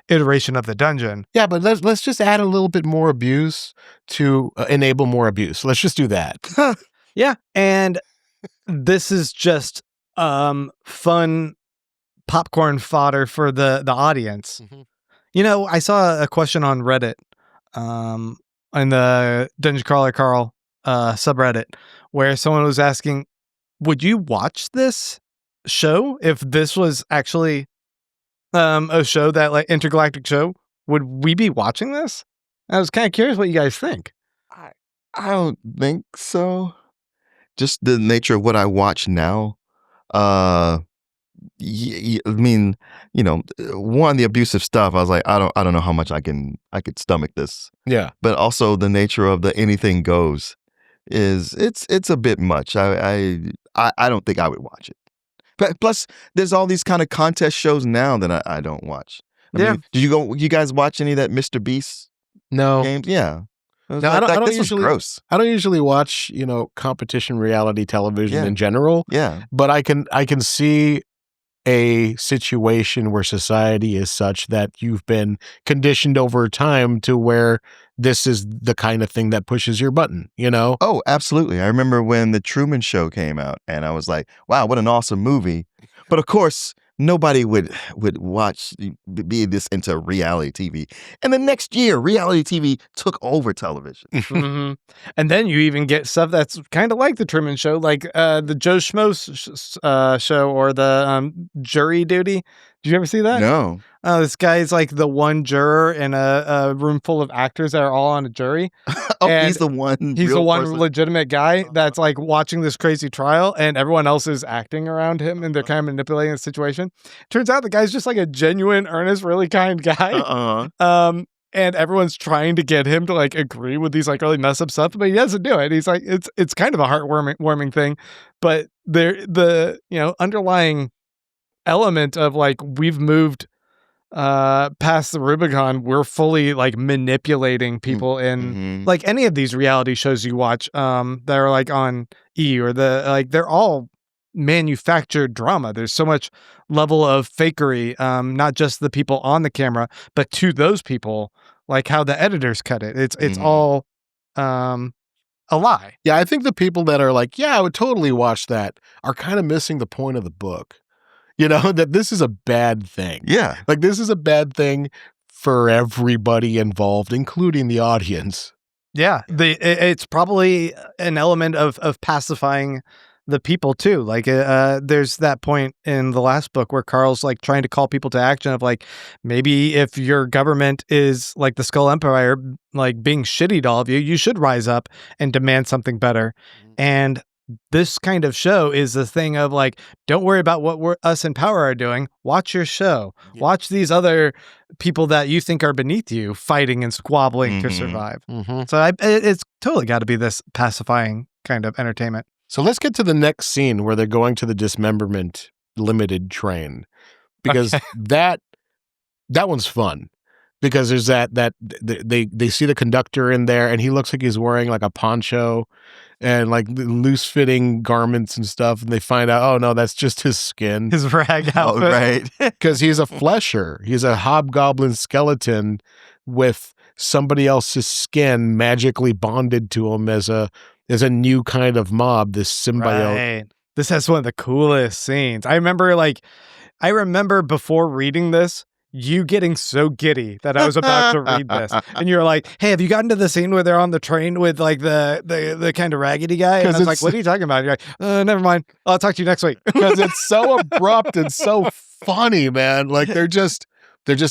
iteration of the dungeon. Yeah, but let's just add a little bit more abuse to enable more abuse. Let's just do that. Yeah, and this is just fun popcorn fodder for the audience. Mhm. You know, I saw a question on Reddit, in the Dungeon Crawler Carl subreddit, where someone was asking, would you watch this show if this was actually a show that, like, intergalactic show? Would we be watching this? I was kind of curious what you guys think. I don't think so. Just the nature of what I watch now. I mean, one, the abusive stuff. I was like, I don't know how much I could stomach this. Yeah. But also the nature of the anything goes it's a bit much. I don't think I would watch it. But plus, there's all these kind of contest shows now that I don't watch. I mean, did you guys watch any of that Mr. Beast games? Yeah. No, I don't this usually. was gross. I don't usually watch, competition reality television in general. Yeah. But I can see a situation where society is such that you've been conditioned over time to where this is the kind of thing that pushes your button, Oh, absolutely. I remember when The Truman Show came out, and I was like, wow, what an awesome movie. But of course, nobody would be this into reality TV. And the next year, reality TV took over television. Mm-hmm. And then you even get stuff that's kind of like The Truman Show, like the Joe Schmo show, or the Jury Duty. Did you ever see that? No. This guy's like the one juror in a room full of actors that are all on a jury. And he's the one. He's the one legitimate guy that's like watching this crazy trial, and everyone else is acting around him, and they're kind of manipulating the situation. Turns out the guy's just like a genuine, earnest, really kind guy. And everyone's trying to get him to like agree with these like really messed up stuff, but he doesn't do it. He's like, it's kind of a heartwarming thing, but the underlying element of like, we've moved past the Rubicon. We're fully like manipulating people in like any of these reality shows you watch that are like on E! Or they're all manufactured drama. There's so much level of fakery, not just the people on the camera, but to those people, like how the editors cut it. It's all a lie. Yeah, I think the people that are like, yeah, I would totally watch that, are kind of missing the point of the book. That this is a bad thing. Yeah. Like, this is a bad thing for everybody involved, including the audience. Yeah. It's probably an element of pacifying the people too. Like, there's that point in the last book where Carl's like trying to call people to action of like, maybe if your government is like the Skull Empire, like being shitty to all of you, you should rise up and demand something better. And this kind of show is the thing of like, don't worry about what us in power are doing. Watch your show. Yeah. Watch these other people that you think are beneath you fighting and squabbling to survive. So it's totally got to be this pacifying kind of entertainment. So let's get to the next scene where they're going to the dismemberment limited train, because that one's fun. Because there's that they see the conductor in there, and he looks like he's wearing like a poncho and like loose fitting garments and stuff, and they find out, oh no, that's just his skin, his rag outfit. Oh, right. Because he's a flesher, he's a hobgoblin skeleton with somebody else's skin magically bonded to him as a new kind of mob, this symbiote. Right. This has one of the coolest scenes. I remember before reading this, you getting so giddy that I was about to read this, and you're like, "Hey, have you gotten to the scene where they're on the train with like the kind of raggedy guy?" And I was like, "What are you talking about?" And you're like, "Never mind. I'll talk to you next week." Because it's so abrupt and so funny, man. Like they're just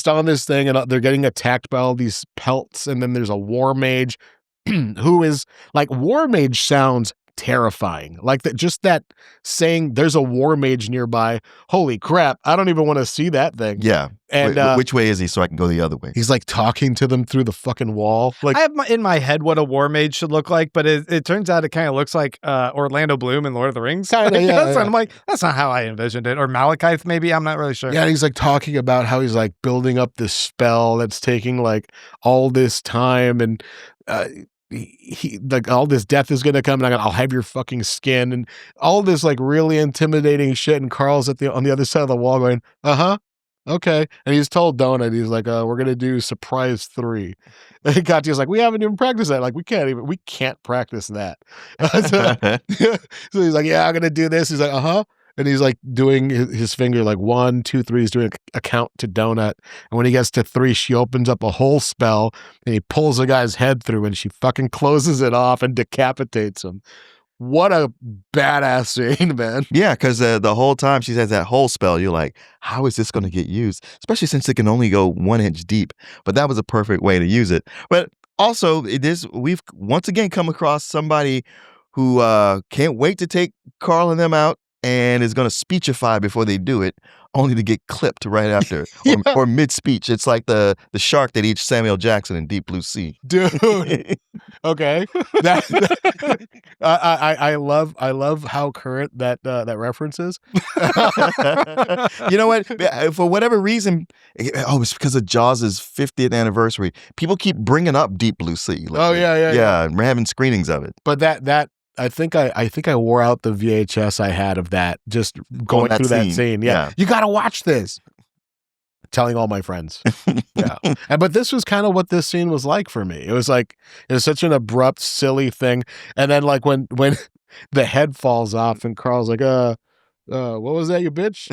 on this thing, and they're getting attacked by all these pelts, and then there's a war mage who is like, war mage sounds terrifying. Like that saying there's a war mage nearby. Holy crap. I don't even want to see that thing. Yeah. And which way is he so I can go the other way? He's like talking to them through the fucking wall. Like, I have in my head what a war mage should look like, but it turns out it kind of looks like Orlando Bloom in Lord of the Rings. Kinda, yeah. I'm like, that's not how I envisioned it. Or Malekith, maybe. I'm not really sure. Yeah, he's like talking about how he's like building up this spell that's taking like all this time, and he like all this death is gonna come, and I'll have your fucking skin, and all this like really intimidating shit. And Carl's on the other side of the wall going, Okay. And he's told Donut, he's like, we're going to do surprise 3. And Katya's like, we haven't even practiced that. Like, we can't practice that. So he's like, yeah, I'm going to do this. He's like, uh-huh. And he's like doing his finger like 1, 2, 3. He's doing a count to Donut. And when he gets to 3, she opens up a whole spell and he pulls the guy's head through and she fucking closes it off and decapitates him. What a badass scene, man. Yeah, because the whole time she says that whole spell, you're like, how is this going to get used? Especially since it can only go 1 inch deep. But that was a perfect way to use it. But also, we've once again come across somebody who can't wait to take Carl and them out and is going to speechify before they do it, only to get clipped right after or mid-speech. It's like the shark that eats Samuel Jackson in Deep Blue Sea. Dude. Okay. I love how current that reference is. You know what? For whatever reason, it's because of Jaws' 50th anniversary. People keep bringing up Deep Blue Sea. Lately. Oh yeah. We're having screenings of it. But that I think I wore out the VHS I had of that, just going through that scene. Yeah. You got to watch this. Telling all my friends. Yeah. But this was kind of what this scene was like for me. It was such an abrupt, silly thing. And then like when the head falls off and Carl's like, what was that, you bitch?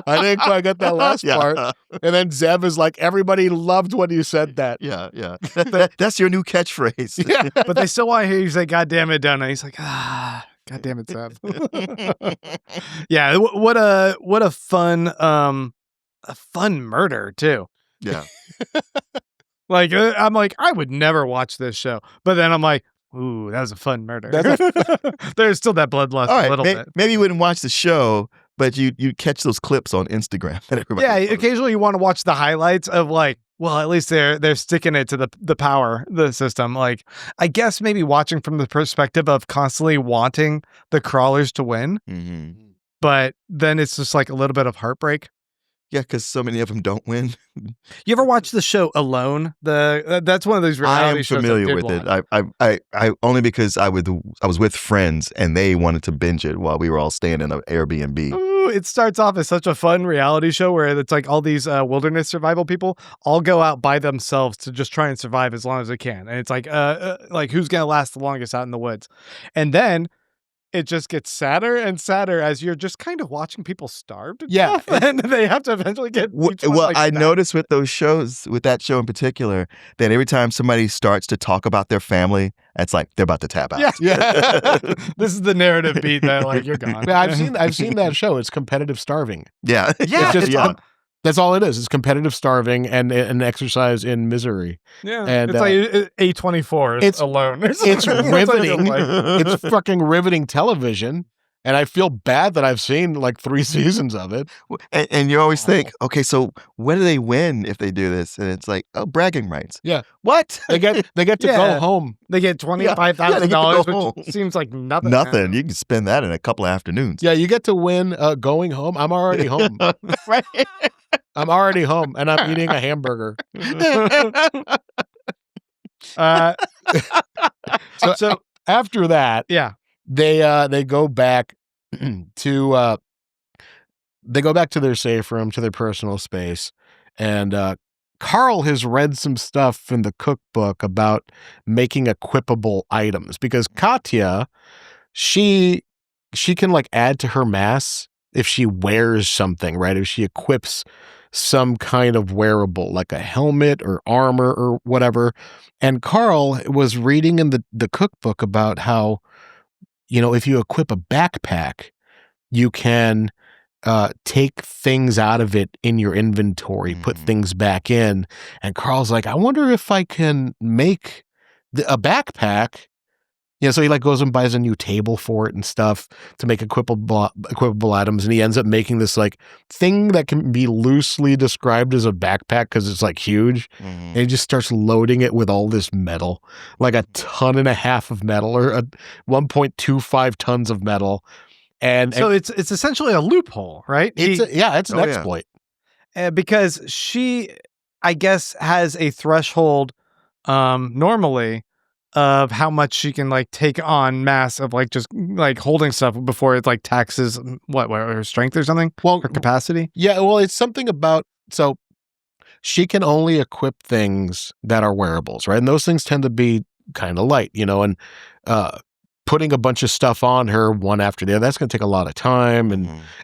I didn't quite get that last part. And then Zeb is like, everybody loved when you said that. Yeah. That's your new catchphrase. Yeah. But they still want to hear you say, God damn it, Donut. He's like, God damn it, Zeb. Yeah, what a fun murder too. Yeah. Like I'm like, I would never watch this show. But then I'm like, ooh, that was a fun murder. There's still that bloodlust a little bit. Maybe you wouldn't watch the show, but you catch those clips on Instagram. Occasionally you want to watch the highlights of like, well, at least they're sticking it to the system. Like, I guess maybe watching from the perspective of constantly wanting the crawlers to win, but then it's just like a little bit of heartbreak. Yeah, because so many of them don't win. You ever watch the show Alone? That's one of those reality shows. I am familiar with it. I only because I was with friends and they wanted to binge it while we were all staying in an Airbnb. Ooh, it starts off as such a fun reality show where it's like all these wilderness survival people all go out by themselves to just try and survive as long as they can, and it's like who's gonna last the longest out in the woods, and then it just gets sadder and sadder as you're just kind of watching people starve to death, and they have to eventually get. I noticed with those shows, with that show in particular, that every time somebody starts to talk about their family, it's like they're about to tap out. Yeah. This is the narrative beat that like you're gone. Yeah, I've seen that show. It's competitive starving. Yeah. Yeah. It's just, that's all it is. It's competitive starving and an exercise in misery. Yeah, and it's like A24. It's Alone. It's riveting. It's fucking riveting television. And I feel bad that I've seen like 3 seasons of it. And you always think, okay, so what do they win if they do this? And it's like, bragging rights. Yeah. What? They get to go home. They get $25,000, which seems like nothing. Nothing. You can spend that in a couple of afternoons. Yeah, you get to win going home. I'm already home. Right. I'm already home, and I'm eating a hamburger. So after that, they go back to their safe room, to their personal space, and Carl has read some stuff in the cookbook about making equipable items, because Katya, she can like add to her mass if she wears something, right? If she equips some kind of wearable, like a helmet or armor or whatever. And Carl was reading in the cookbook about how, if you equip a backpack, you can take things out of it in your inventory, put things back in. And Carl's like, I wonder if I can make a backpack. So he like goes and buys a new table for it and stuff to make equipable items, and he ends up making this like thing that can be loosely described as a backpack because it's like huge, and he just starts loading it with all this metal, like 1.5 tons of metal or 1.25 tons of metal, and so it's essentially a loophole, right? It's an exploit, because she, I guess, has a threshold normally of how much she can like take on mass of like just like holding stuff before it like taxes what her strength or something. Well, her capacity. Yeah, well, it's something about so she can only equip things that are wearables, right? And those things tend to be kind of light, and putting a bunch of stuff on her one after the other, that's going to take a lot of time.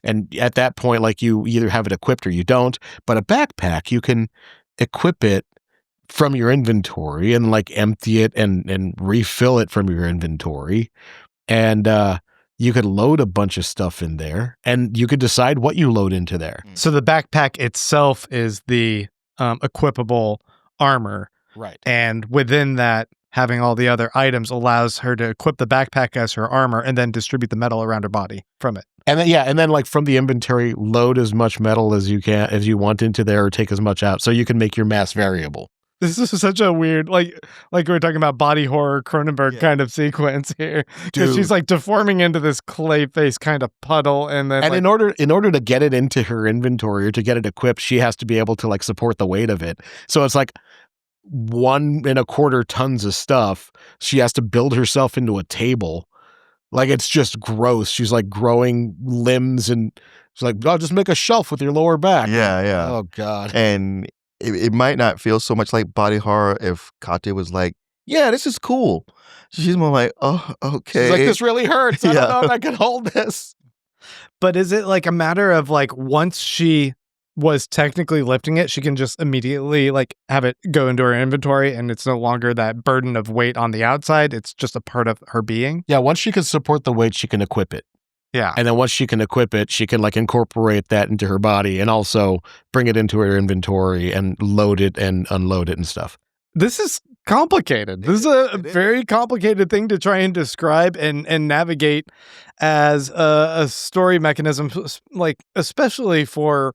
And at that point, like you either have it equipped or you don't. But a backpack, you can equip it from your inventory and like empty it and refill it from your inventory. And you could load a bunch of stuff in there and you could decide what you load into there. So the backpack itself is the equipable armor. Right. And within that, having all the other items allows her to equip the backpack as her armor and then distribute the metal around her body from it. And then like from the inventory, load as much metal as you can, if you want into there, or take as much out, so you can make your mass variable. This is such a weird, like we were talking about body horror Cronenberg kind of sequence here. Because she's like deforming into this clay face kind of puddle, and then in order to get it into her inventory or to get it equipped, she has to be able to like support the weight of it. So it's like 1.25 tons of stuff. She has to build herself into a table. Like, it's just gross. She's like growing limbs, and she's like, "Oh, just make a shelf with your lower back." Yeah. Oh God. And it might not feel so much like body horror if Katya was like, "Yeah, this is cool." She's more like, "Oh, okay." She's like, "This really hurts. I don't know if I can hold this." But is it like a matter of like once she was technically lifting it, she can just immediately like have it go into her inventory and it's no longer that burden of weight on the outside? It's just a part of her being? Yeah, once she can support the weight, she can equip it. Yeah. And then once she can equip it, she can like incorporate that into her body and also bring it into her inventory and load it and unload it and stuff. This is complicated. This is a very complicated thing to try and describe and navigate as a story mechanism, like especially for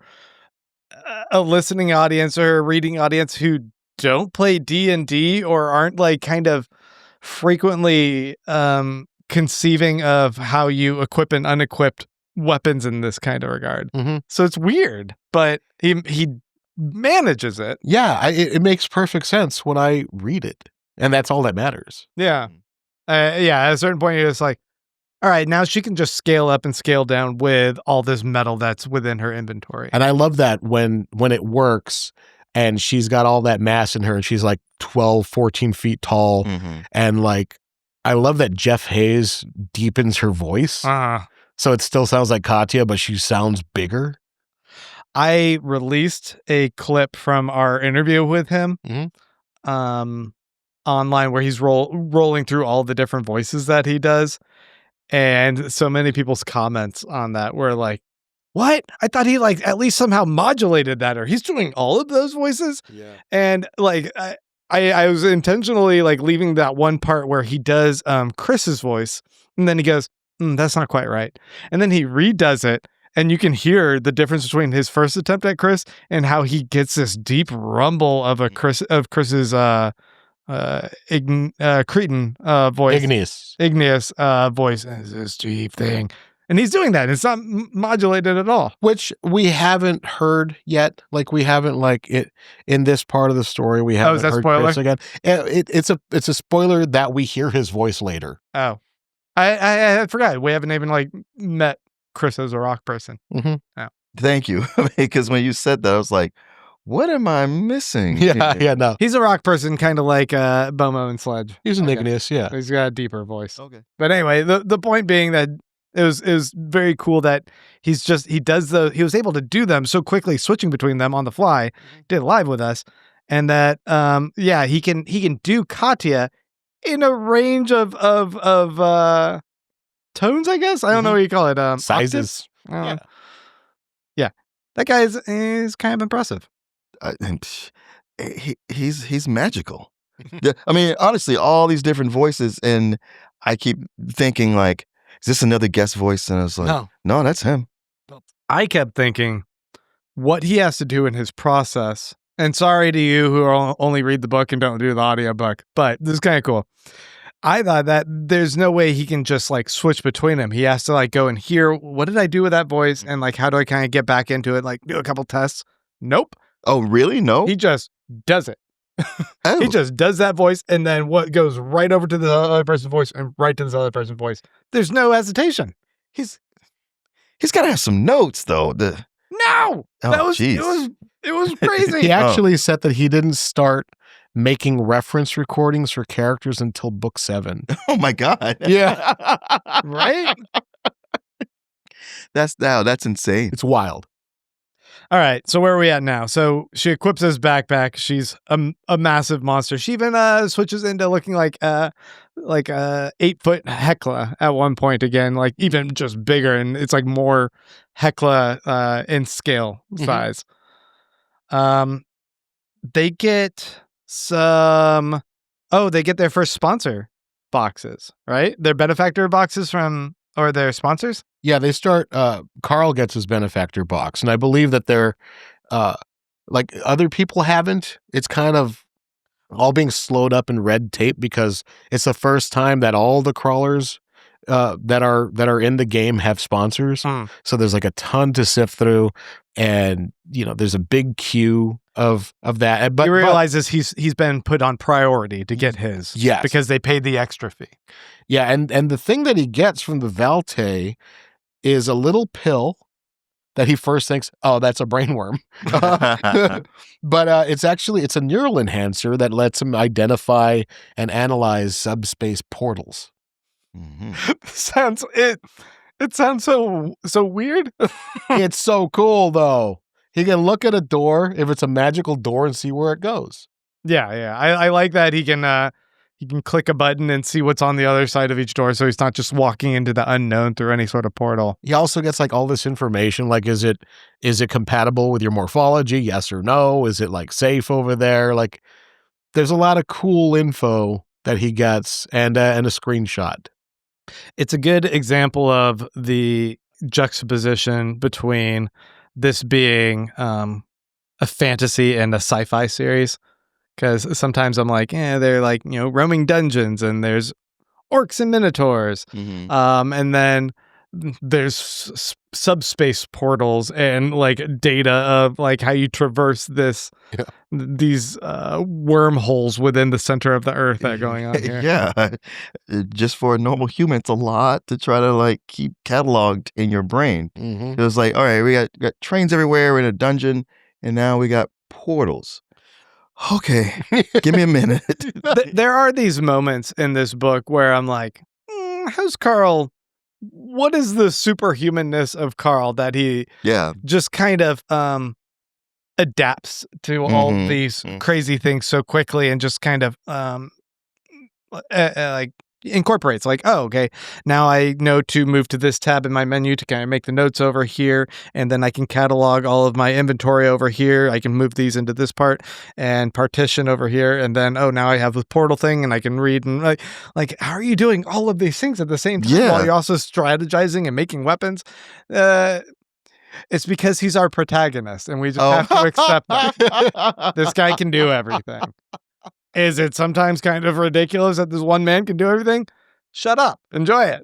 a listening audience or a reading audience who don't play D&D or aren't like kind of frequently conceiving of how you equip and unequipped weapons in this kind of regard. Mm-hmm. So it's weird, but he manages it. Yeah, it makes perfect sense when I read it, and that's all that matters. Yeah. At a certain point, you're just like, all right, now she can just scale up and scale down with all this metal that's within her inventory. And I love that when it works and she's got all that mass in her and she's like 12, 14 feet tall. Mm-hmm. And like, I love that Jeff Hayes deepens her voice. So it still sounds like Katya, but she sounds bigger. I released a clip from our interview with him online where he's rolling through all the different voices that he does. And so many people's comments on that were like, what? I thought he like at least somehow modulated that, or he's doing all of those voices. Yeah. And like, I was intentionally like leaving that one part where he does Chris's voice. And then he goes, that's not quite right. And then he redoes it. And you can hear the difference between his first attempt at Chris and how he gets this deep rumble of Chris's Cretan voice. Igneous voice. This deep thing. And he's doing that. It's not modulated at all. Which we haven't heard yet. Like, we haven't like it in this part of the story. We haven't heard spoiler? Chris again. It's a spoiler that we hear his voice later. Oh, I forgot. We haven't even like met Chris as a rock person. Mm-hmm. Oh. Thank you. Because when you said that, I was like, what am I missing? Yeah, no. He's a rock person, kind of like Bomo and Sledge. He's an igneous, yeah. He's got a deeper voice. Okay. But anyway, the point being that it was very cool that he was able to do them so quickly, switching between them on the fly, did it live with us, and that he can do Katya in a range of tones, I guess. I don't know what you call it. Sizes. Yeah. That guy is kind of impressive. He's magical. I mean, honestly, all these different voices, and I keep thinking like, is this another guest voice? And I was like, no, that's him. I kept thinking what he has to do in his process. And sorry to you who only read the book and don't do the audiobook, but this is kind of cool. I thought that there's no way he can just like switch between them. He has to like go and hear, what did I do with that voice? And like, how do I kind of get back into it? Like do a couple tests. Nope. Oh, really? No? He just does it. Oh. He just does that voice, and then what goes right over to the other person's voice and right to this other person's voice. There's no hesitation. He's got to have some notes, though. No! It was crazy. He actually said that he didn't start making reference recordings for characters until book 7. Oh my God. Yeah. Right? That's insane. It's wild. All right, so where are we at now? So she equips his backpack. She's a massive monster. She even switches into looking like a 8-foot Hecla at one point again, like even just bigger, and it's like more Hecla in scale size. They get they get their first sponsor boxes, right? Their benefactor boxes or their sponsors? Yeah, they start, Carl gets his benefactor box, and I believe that they're, like other people haven't. It's kind of all being slowed up in red tape because it's the first time that all the crawlers that are in the game have sponsors. So there's like a ton to sift through, and there's a big queue of that. But he realizes he's been put on priority to get his. Yes. Because they paid the extra fee. Yeah, and the thing that he gets from the Valte is a little pill that he first thinks, oh, that's a brainworm. But it's a neural enhancer that lets him identify and analyze subspace portals. It sounds so weird. It's so cool, though. He can look at a door, if it's a magical door, and see where it goes. Yeah. I like that he can click a button and see what's on the other side of each door, so he's not just walking into the unknown through any sort of portal. He also gets like all this information, like is it compatible with your morphology? Yes or no? Is it like safe over there? Like there's a lot of cool info that he gets and a screenshot. It's a good example of the juxtaposition between this being a fantasy and a sci-fi series. Because sometimes I'm like, they're like, roaming dungeons and there's orcs and minotaurs. And then there's subspace portals and like data of like how you traverse these wormholes within the center of the earth that are going on here. Yeah. Just for a normal human, it's a lot to try to like keep cataloged in your brain. It was like, all right, we got trains everywhere. We're in a dungeon, and now we got portals. Okay, give me a minute. There are these moments in this book where I'm like, how's Carl? What is the superhumanness of Carl that he just kind of adapts to all these crazy things so quickly and just kind of like incorporates like, oh, okay, now I know to move to this tab in my menu to kind of make the notes over here, and then I can catalog all of my inventory over here. I can move these into this part and partition over here, and then now I have the portal thing and I can read and like how are you doing all of these things at the same time while you're also strategizing and making weapons? It's because he's our protagonist and we just have to accept that. This guy can do everything. Is it sometimes kind of ridiculous that this one man can do everything? Shut up. Enjoy it.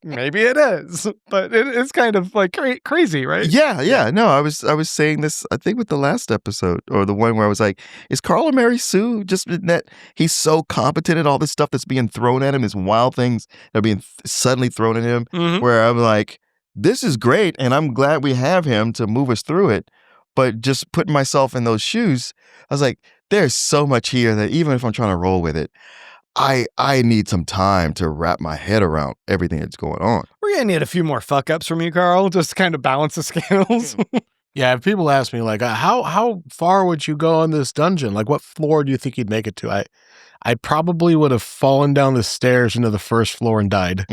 Maybe it is, but it's kind of like crazy, right? Yeah. No, I was saying this, I think with the last episode or the one where I was like, is Carl and Mary Sue just that he's so competent at all this stuff that's being thrown at him, these wild things that are being suddenly thrown at him, where I'm like, this is great. And I'm glad we have him to move us through it. But just putting myself in those shoes, I was like, there's so much here that even if I'm trying to roll with it, I need some time to wrap my head around everything that's going on. We're going to need a few more fuck ups from you, Carl, just to kind of balance the scales. Yeah, if people ask me, like, how far would you go on this dungeon? Like, what floor do you think you'd make it to? I probably would have fallen down the stairs into the first floor and died.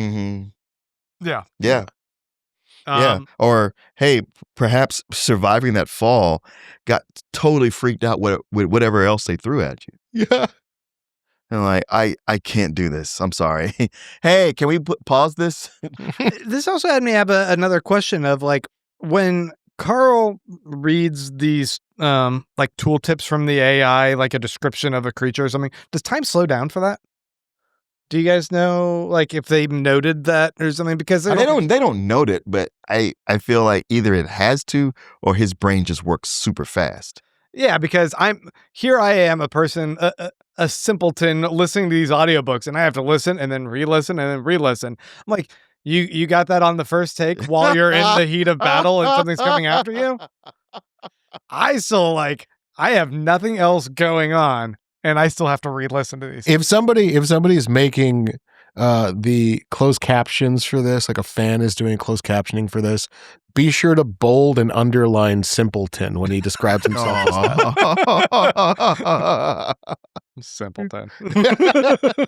Yeah. Yeah. Or, hey, perhaps surviving that fall got totally freaked out with whatever else they threw at you. Yeah. And like, I can't do this. I'm sorry. Hey, can we pause this? This also had me have another question of like, when Carl reads these like tooltips from the AI, like a description of a creature or something, does time slow down for that? Do you guys know, like, if they noted that or something? Because they don't note it, but I feel like either it has to or his brain just works super fast. Yeah, because I am a person, a simpleton listening to these audiobooks, and I have to listen and then re-listen and then re-listen. I'm like, you got that on the first take while you're in the heat of battle and something's coming after you? I still I have nothing else going on, and I still have to re-listen to these. If somebody's making the closed captions for this, like a fan is doing closed captioning for this, be sure to bold and underline simpleton when he describes himself as that. Simpleton.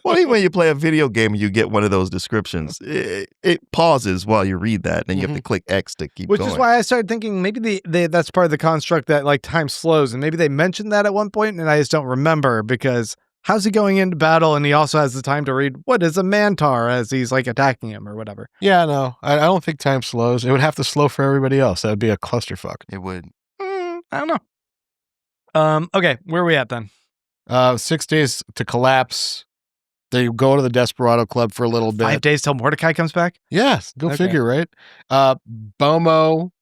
Well, even when you play a video game and you get one of those descriptions, it pauses while you read that, and you have to click X to keep Which going. is why I started thinking maybe that's part of the construct that time slows, and maybe they mentioned that at one point, and I just don't remember, because how's he going into battle, and he also has the time to read what is a mantar as he's attacking him or whatever. Yeah, no, I don't think time slows. It would have to slow for everybody else. That would be a clusterfuck. It would. I don't know. Okay, where are we at then? 6 days to collapse. They go to the Desperado Club for a little bit. 5 days till Mordecai comes back? Yes, go figure, right? Bomo,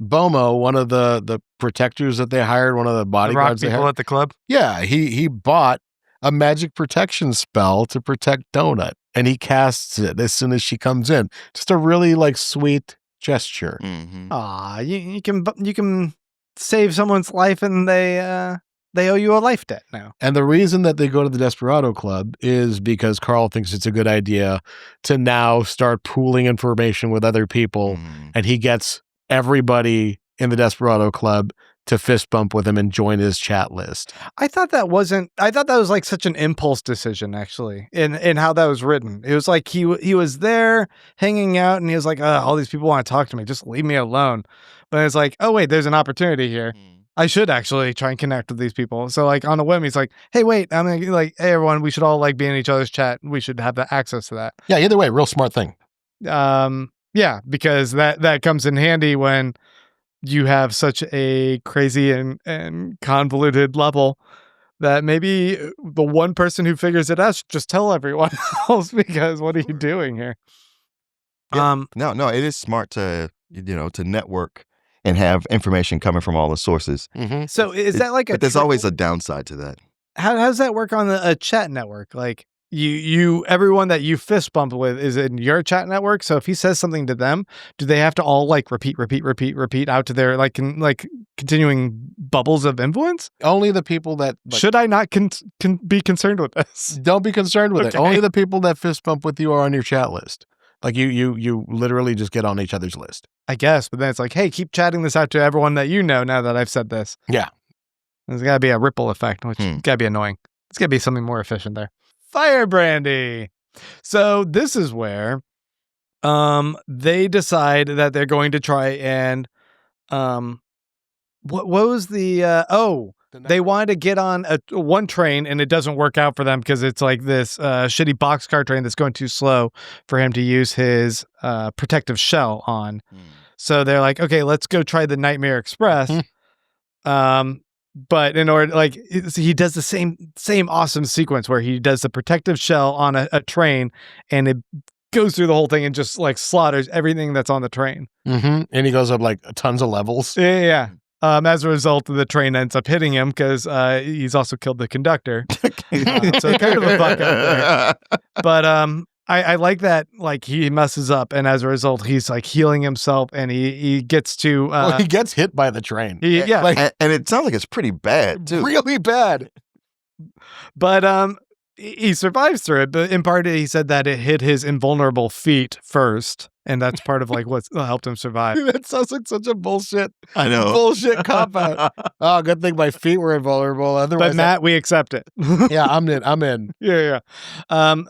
one of the protectors that they hired, one of the bodyguards the rock people at the club? Yeah, he bought a magic protection spell to protect Donut, and he casts it as soon as she comes in. Just a really sweet gesture. Mm-hmm. Aw, you can save someone's life, and they owe you a life debt now. And the reason that they go to the Desperado Club is because Carl thinks it's a good idea to now start pooling information with other people, and he gets everybody in the Desperado Club to fist bump with him and join his chat list. I thought that was such an impulse decision, actually, in how that was written. It was like he was there hanging out, and he was like, all these people want to talk to me, just leave me alone. But it's like, oh wait, there's an opportunity here. I should actually try and connect with these people. So on a whim, he's like, hey, wait, I'm hey everyone, we should all be in each other's chat. We should have the access to that. Yeah, either way, real smart thing. Yeah, because that comes in handy when you have such a crazy and convoluted level that maybe the one person who figures it out should just tell everyone else, because what are you doing here? Yeah. No, it is smart to network and have information coming from all the sources. Mm-hmm. So is that but there's always a downside to that. How does that work on a chat network? You everyone that you fist bump with is in your chat network. So if he says something to them, do they have to all repeat out to their continuing bubbles of influence? Only the people that should I not be concerned with this? Don't be concerned with it. Only the people that fist bump with you are on your chat list. You literally just get on each other's list. I guess, but then it's hey, keep chatting this out to everyone that you know now that I've said this. Yeah. There's got to be a ripple effect, which got to be annoying. It's got to be something more efficient there. Fire Brandy. So this is where they decide that they're going to try and what was the they wanted to get on one train, and it doesn't work out for them because it's this shitty boxcar train that's going too slow for him to use his protective shell on. So they're like, okay, let's go try the Nightmare Express. But in order, he does the same awesome sequence where he does the protective shell on a train, and it goes through the whole thing and just slaughters everything that's on the train. Mm-hmm. And he goes up tons of levels. Yeah. As a result, the train ends up hitting him because he's also killed the conductor. So kind of a fuck up there. But I like that he messes up, and as a result, he's healing himself, and he gets to. He gets hit by the train. Yeah, and it sounds like it's pretty bad too. Really bad. But he survives through it. But in part, he said that it hit his invulnerable feet first. And that's part of what helped him survive. That sounds like such a bullshit. I know. Bullshit cop out. Oh, good thing my feet were invulnerable. Otherwise, but Matt, we accept it. Yeah, I'm in. Yeah. I mean,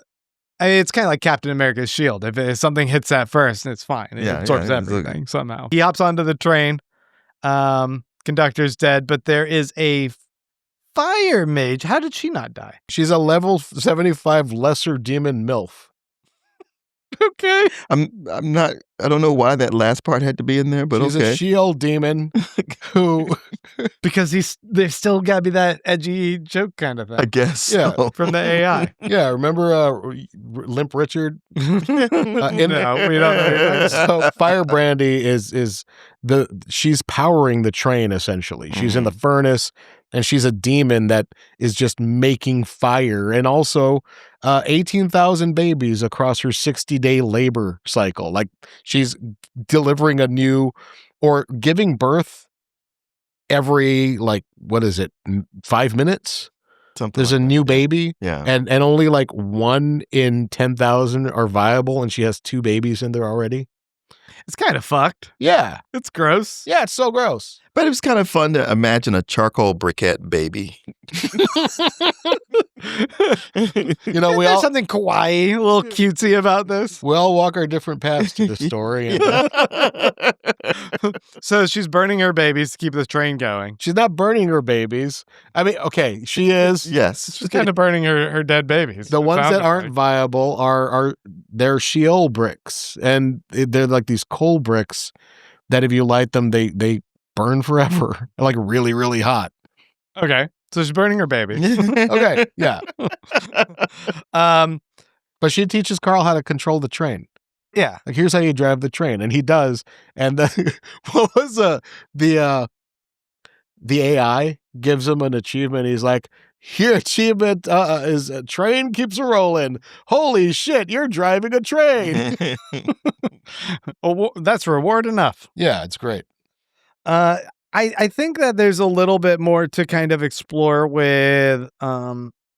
it's kind of like Captain America's shield. If something hits that first, it's fine. It absorbs everything somehow. He hops onto the train. Conductor's dead, but there is a fire mage. How did she not die? She's a level 75 lesser demon MILF. Okay. I'm not. I don't know why that last part had to be in there, but She's okay. a Sheol demon who, Because they've still got to be that edgy joke kind of thing. I guess. Yeah, so. From the AI. yeah, remember Limp Richard? No, we don't know. So Firebrandy is she's powering the train essentially. She's in the furnace, and she's a demon that is just making fire, and also 18,000 babies across her 60-day labor cycle. Like she's delivering a new or giving birth every 5 minutes. Something There's like a that. new baby. Yeah. And only like 1 in 10,000 are viable, and she has 2 babies in there already. It's kind of fucked. Yeah. It's gross. Yeah, it's so gross. But it was kind of fun to imagine a charcoal briquette baby. There's something kawaii, a little cutesy about this. We all walk our different paths to the story. So she's burning her babies to keep the train going. She's not burning her babies. I mean, okay, she is. Yes. She's kind of burning her dead babies. The It ones that sounded aren't like. viable are they're Sheol bricks, and they're like these coal bricks that if you light them, they burn forever. They're like really, really hot. Okay. So she's burning her babies. Okay, yeah. Um, But she teaches Carl how to control the train. yeah. Like, here's how you drive the train, and he does. And what was the AI gives him an achievement. He's like, your achievement is a train keeps rolling. Holy shit, you're driving a train. Well, that's reward enough. Yeah, it's great. I think that there's a little bit more to kind of explore with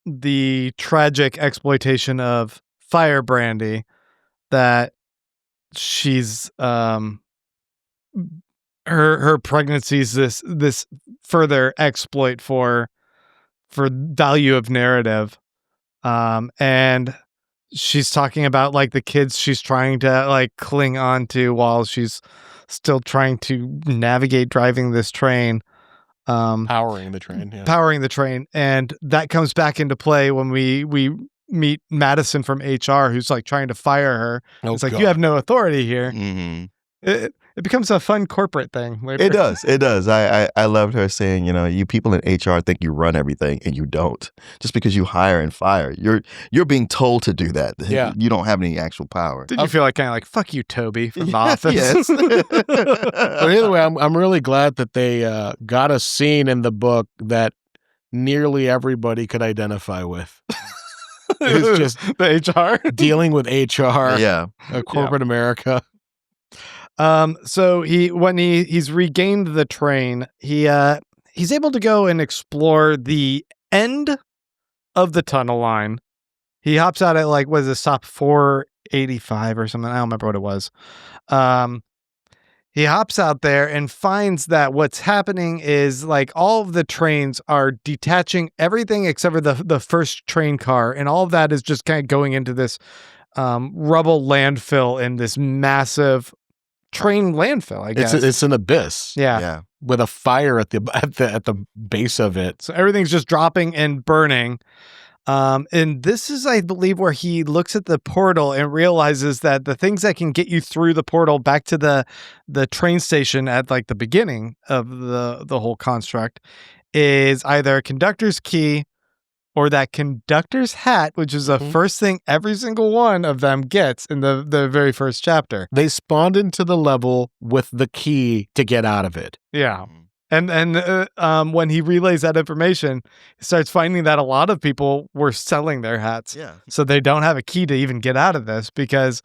the tragic exploitation of Firebrandy, that she's her pregnancy's this further exploit for value of narrative, and she's talking about like the kids she's trying to like cling on to while she's still trying to navigate driving this train, Powering the train. Yeah. powering the train. And that comes back into play when we meet Madison from HR, who's like trying to fire her. Oh, It's like, God. you have no authority here. hmm It becomes a fun corporate thing later. It does. It does. I loved her saying, you people in HR think you run everything, and you don't. Just because you hire and fire, you're being told to do that. Yeah. You don't have any actual power. Did you feel like kind of like, fuck you, Toby, from The Office? Yes. But either way, I'm really glad that they got a scene in the book that nearly everybody could identify with. It's just the HR. dealing with HR, Yeah. corporate America. So he's regained the train, he's able to go and explore the end of the tunnel line. He hops out at like, what is it, stop 485 or something? I don't remember what it was. He hops out there and finds that what's happening is like all of the trains are detaching everything except for the first train car, and all of that is just kind of going into this rubble landfill in this massive train landfill, I guess. It's an abyss. Yeah. Yeah. With a fire at the base of it. So everything's just dropping and burning. And this is, I believe, where he looks at the portal and realizes that the things that can get you through the portal back to the train station at like the beginning of the whole construct is either a conductor's key or that conductor's hat, which is the first thing every single one of them gets in the very first chapter. They spawned into the level with the key to get out of it. Yeah. And when he relays that information, he starts finding that a lot of people were selling their hats. Yeah. So they don't have a key to even get out of this, because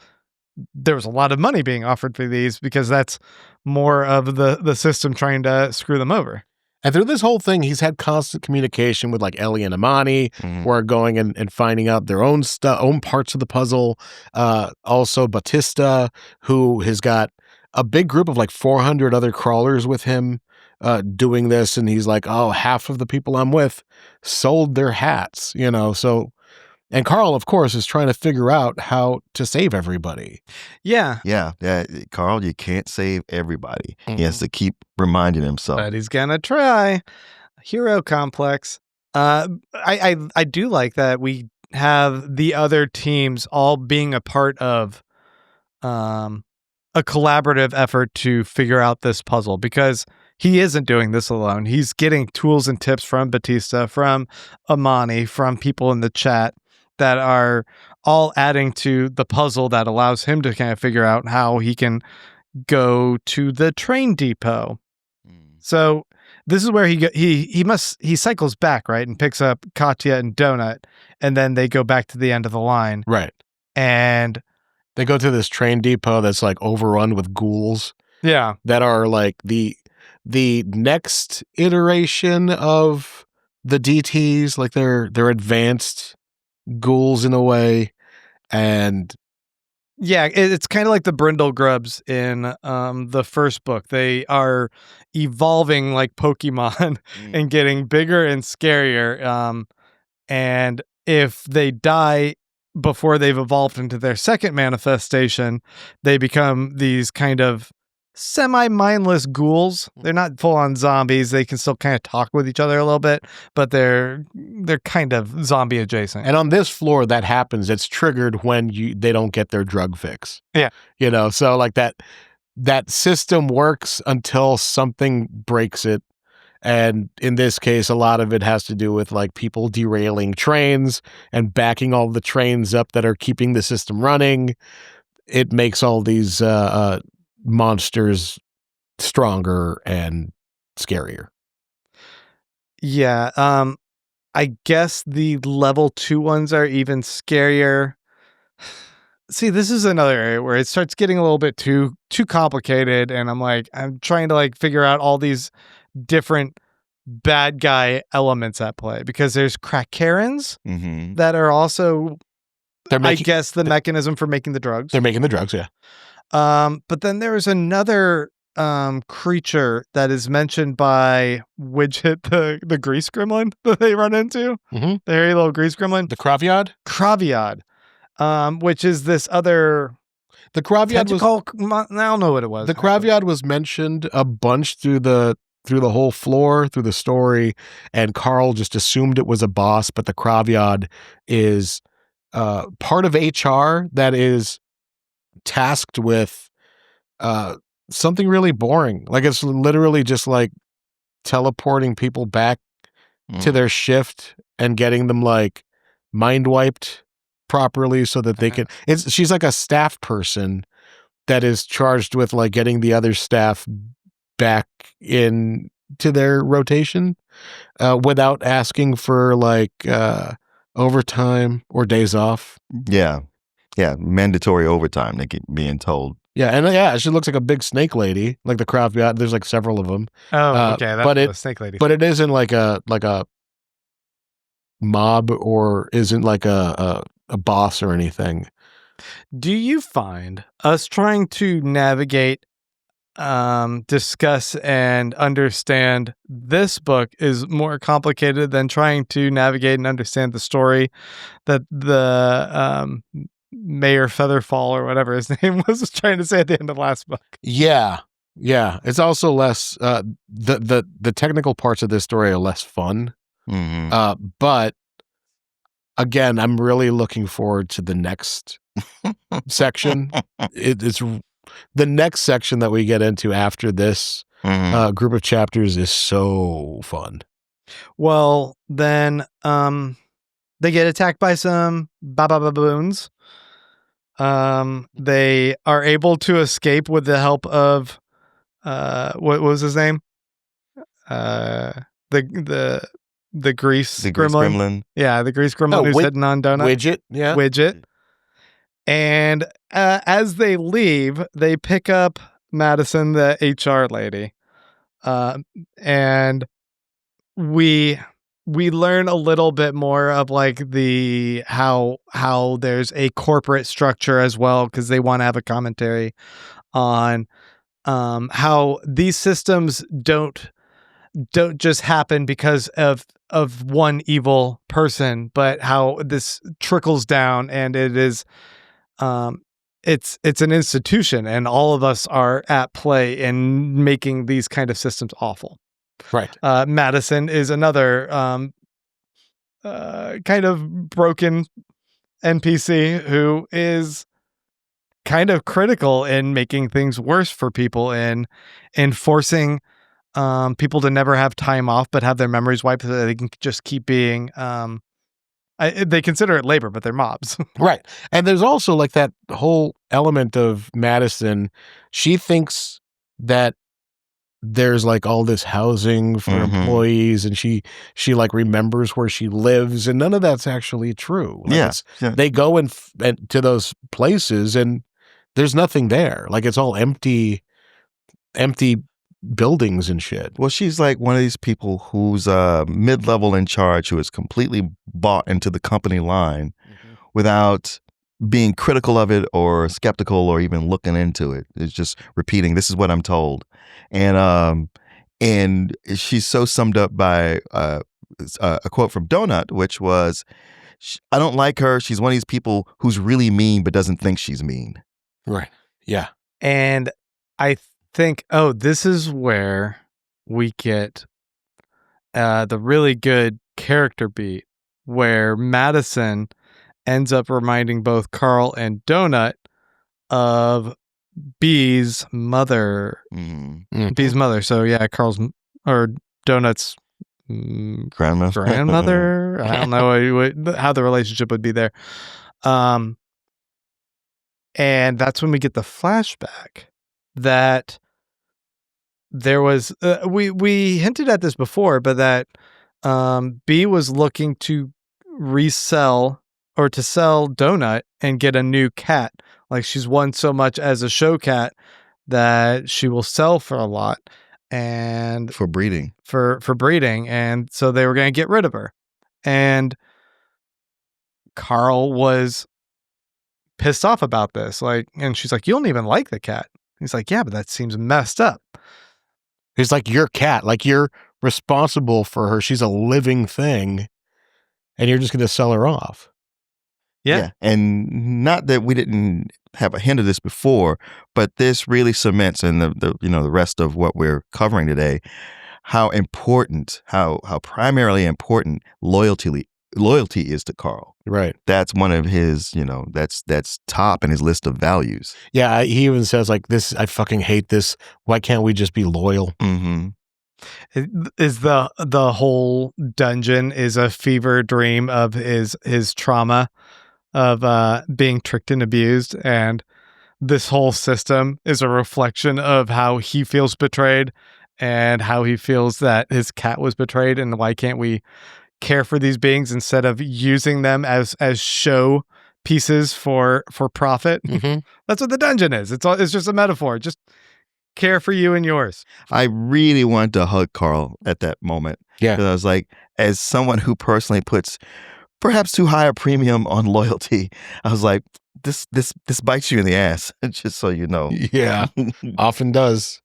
there was a lot of money being offered for these, because that's more of the system trying to screw them over. And through this whole thing, he's had constant communication with like Ellie and Imani, who are going and finding out their own own parts of the puzzle. Also Batista, who has got a big group of like 400 other crawlers with him doing this. And he's like, oh, half of the people I'm with sold their hats, so. And Carl, of course, is trying to figure out how to save everybody. Yeah. Yeah. Carl, you can't save everybody. He has to keep reminding himself. But he's gonna try. Hero complex. I do like that we have the other teams all being a part of a collaborative effort to figure out this puzzle, because he isn't doing this alone. He's getting tools and tips from Batista, from Amani, from people in the chat that are all adding to the puzzle that allows him to kind of figure out how he can go to the train depot. So this is where he cycles back, right, and picks up Katya and Donut, and then they go back to the end of the line. Right. And they go to this train depot that's like overrun with ghouls. Yeah. That are like the next iteration of the DTs, like they're advanced ghouls in a way. And yeah, it's kind of like the Brindle Grubs in the first book. They are evolving like Pokemon and getting bigger and scarier. And if they die before they've evolved into their second manifestation, they become these kind of semi-mindless ghouls. They're not full-on zombies. They can still kind of talk with each other a little bit, but they're kind of zombie adjacent. And on this floor, that happens. It's triggered when they don't get their drug fix. Yeah. So like that system works until something breaks it. And in this case, a lot of it has to do with like people derailing trains and backing all the trains up that are keeping the system running. It makes all these monsters stronger and scarier. Yeah. I guess the level 2 ones are even scarier. See, this is another area where it starts getting a little bit too complicated, and I'm trying to like figure out all these different bad guy elements at play, because there's crack Karens that are also, I guess, the mechanism for making the drugs. They're making the drugs, yeah. But then there's another creature that is mentioned by Widget, the grease gremlin that they run into. The hairy little grease gremlin. The Cravad, which is this other. The Cravad was. I don't know what it was. The Cravad was mentioned a bunch through the whole floor, through the story, and Carl just assumed it was a boss. But the Cravad is part of HR that is tasked with something really boring. Like it's literally just like teleporting people back to their shift and getting them like mind wiped properly so that they can. She's like a staff person that is charged with like getting the other staff back in to their rotation without asking for like overtime or days off. Yeah. Mandatory overtime, they keep being told. Yeah, and she looks like a big snake lady, like the crowd. There's like several of them. Oh, okay, that's the snake lady. But it isn't like a mob, or isn't like a boss or anything. Do you find us trying to navigate, discuss, and understand this book is more complicated than trying to navigate and understand the story that the Mayor Featherfall, or whatever his name was trying to say at the end of the last book? Yeah. It's also less the technical parts of this story are less fun. But again, I'm really looking forward to the next section. It's the next section that we get into after this group of chapters is so fun. Well, then they get attacked by some baboons. They are able to escape with the help of what was his name? The grease gremlin. Yeah, the grease gremlin who's hitting on Donut. Widget. Yeah. Widget. And as they leave, they pick up Madison, the HR lady. And we learn a little bit more of like how there's a corporate structure as well, because they want to have a commentary on how these systems don't just happen because of one evil person, but how this trickles down, and it is it's an institution, and all of us are at play in making these kind of systems awful. Right. Madison is another kind of broken NPC who is kind of critical in making things worse for people and forcing people to never have time off but have their memories wiped so that they can just keep being they consider it labor, but they're mobs. Right. And there's also like that whole element of Madison. She thinks that there's like all this housing for employees, and she like remembers where she lives, and none of that's actually true. Like they go and to those places and there's nothing there. Like it's all empty buildings and shit. Well, she's like one of these people who's mid-level in charge, who is completely bought into the company line without being critical of it or skeptical or even looking into it. It's just repeating, this is what I'm told. And she's so summed up by a quote from Donut, which was, I don't like her. She's one of these people who's really mean but doesn't think she's mean. Right. Yeah. And I think, this is where we get the really good character beat where Madison ends up reminding both Carl and Donut of B's mother. B's mother. So yeah, Carl's or Donut's grandmother. I don't know how the relationship would be there. And that's when we get the flashback that there was we hinted at this before, but that B was looking to resell or to sell Donut and get a new cat. Like she's won so much as a show cat that she will sell for a lot and for breeding. For breeding, and so they were going to get rid of her. And Carl was pissed off about this. Like, and she's like, "You don't even like the cat." He's like, "Yeah, but that seems messed up." He's like, "Your cat, like you're responsible for her. She's a living thing, and you're just going to sell her off." Yeah. And not that we didn't have a hint of this before, but this really cements in the rest of what we're covering today, how important, how primarily important loyalty is to Carl. Right. That's one of his, that's top in his list of values. Yeah. He even says like this, I fucking hate this. Why can't we just be loyal? Is the whole dungeon is a fever dream of his trauma of being tricked and abused, and this whole system is a reflection of how he feels betrayed and how he feels that his cat was betrayed, and why can't we care for these beings instead of using them as show pieces for profit? That's what the dungeon is. It's just a metaphor. Just care for you and yours. I really wanted to hug Carl at that moment. Yeah. Because I was like, as someone who personally puts perhaps too high a premium on loyalty, I was like, this bites you in the ass, just so you know. Yeah, often does.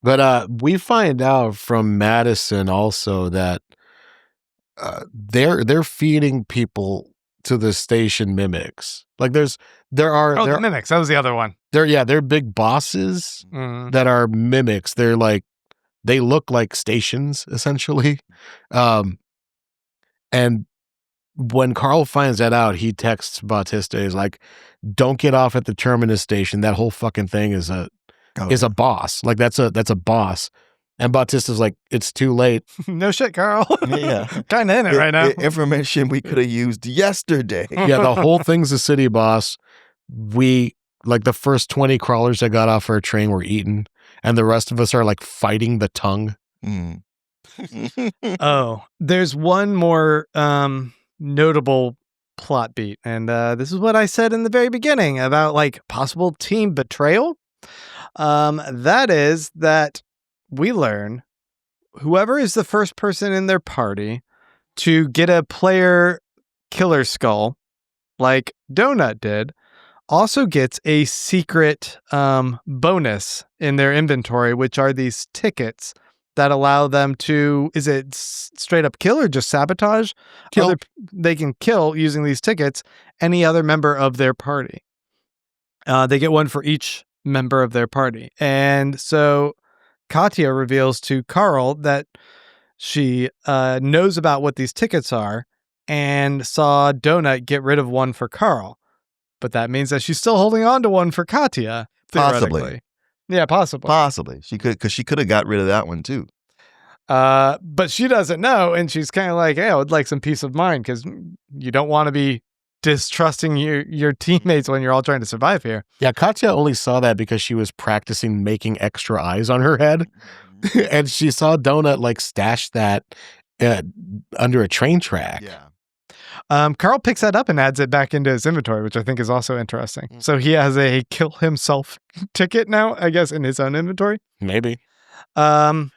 But we find out from Madison also that they're feeding people to the station mimics. Like there are the mimics. That was the other one. They're big bosses that are mimics. They're like, they look like stations essentially. And when Carl finds that out, he texts Bautista. He's like, "Don't get off at the terminus station. That whole fucking thing is a boss. Like that's a boss." And Bautista's like, "It's too late." No shit, Carl. Yeah. Kind of in it right now. Information we could have used yesterday. Yeah, the whole thing's a city boss. We, like the first 20 crawlers that got off our train were eaten, and the rest of us are like fighting the tongue. There's one more notable plot beat, and this is what I said in the very beginning about like possible team betrayal. That is that we learn whoever is the first person in their party to get a player killer skull, like Donut did, also gets a secret bonus in their inventory, which are these tickets that allow them to, is it straight up kill or just sabotage? Kill. They can kill using these tickets any other member of their party. They get one for each member of their party. And so Katya reveals to Carl that she knows about what these tickets are and saw Donut get rid of one for Carl. but that means that she's still holding on to one for Katya. Possibly. Yeah, possibly. Possibly. She could have got rid of that one too. But she doesn't know, and she's kind of like, hey, I would like some peace of mind, because you don't want to be distrusting your teammates when you're all trying to survive here. Yeah, Katya only saw that because she was practicing making extra eyes on her head. And she saw Donut like stash that under a train track. Yeah. Carl picks that up and adds it back into his inventory, which I think is also interesting. So he has a kill himself ticket now, I guess, in his own inventory. Maybe. Well,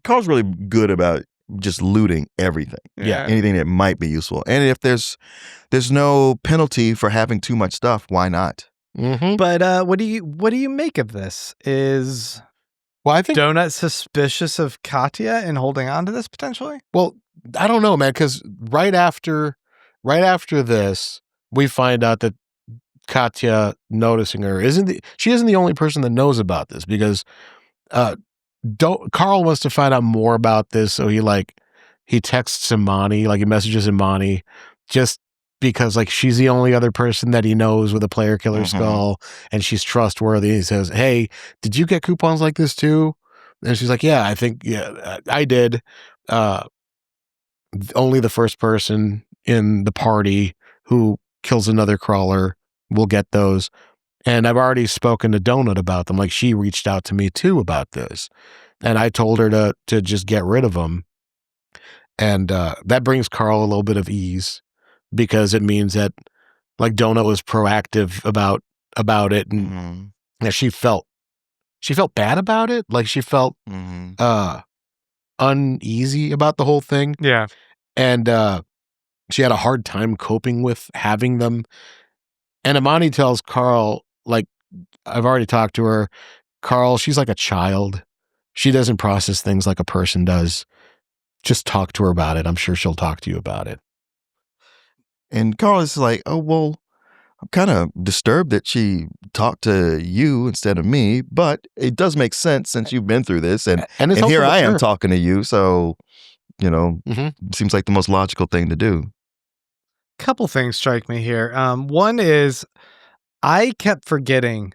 Carl's really good about just looting everything. Yeah. Anything that might be useful. And if there's no penalty for having too much stuff, why not? Mm-hmm. But what do you make of this? Is I think Donut suspicious of Katya and holding on to this potentially? Well, I don't know, man, because right after this, we find out that Katya noticing her isn't the only person that knows about this, because Carl wants to find out more about this, so he texts Imani, like he messages Imani, just because like she's the only other person that he knows with a player killer skull, and she's trustworthy. He says, "Hey, did you get coupons like this too?" And she's like, "Yeah, I did." Only the first person in the party who kills another crawler will get those. And I've already spoken to Donut about them. Like, she reached out to me too about this, and I told her to just get rid of them. And that brings Carl a little bit of ease, because it means that like Donut was proactive about it, and she felt bad about it. Like she felt uneasy about the whole thing. Yeah. And she had a hard time coping with having them. And Imani tells Carl, like, I've already talked to her, Carl, she's like a child. She doesn't process things like a person does. Just talk to her about it. I'm sure she'll talk to you about it. And Carl is like, oh, well, I'm kind of disturbed that she talked to you instead of me, but it does make sense since you've been through this. And here I am talking to you. So, seems like the most logical thing to do. Couple things strike me here. One is I kept forgetting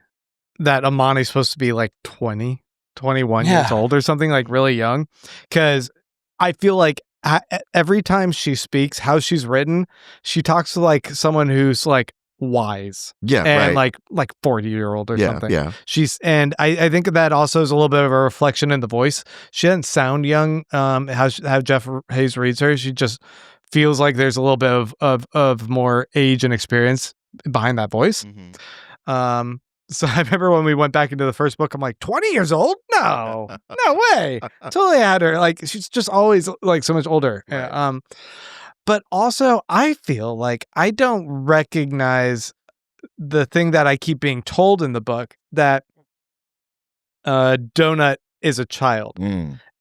that Imani's supposed to be like 20, 21 years old or something, like really young. Because I feel like every time she speaks, how she's written, she talks to like someone who's like wise. Yeah. And right. like 40-year-old or something. Yeah. And I think that also is a little bit of a reflection in the voice. She doesn't sound young. How Jeff Hayes reads her, she just feels like there's a little bit of more age and experience behind that voice. So I remember when we went back into the first book, I'm like, 20 years old? No way. Totally had her. Like, she's just always like so much older. Right. But also I feel like I don't recognize the thing that I keep being told in the book, that Donut is a child.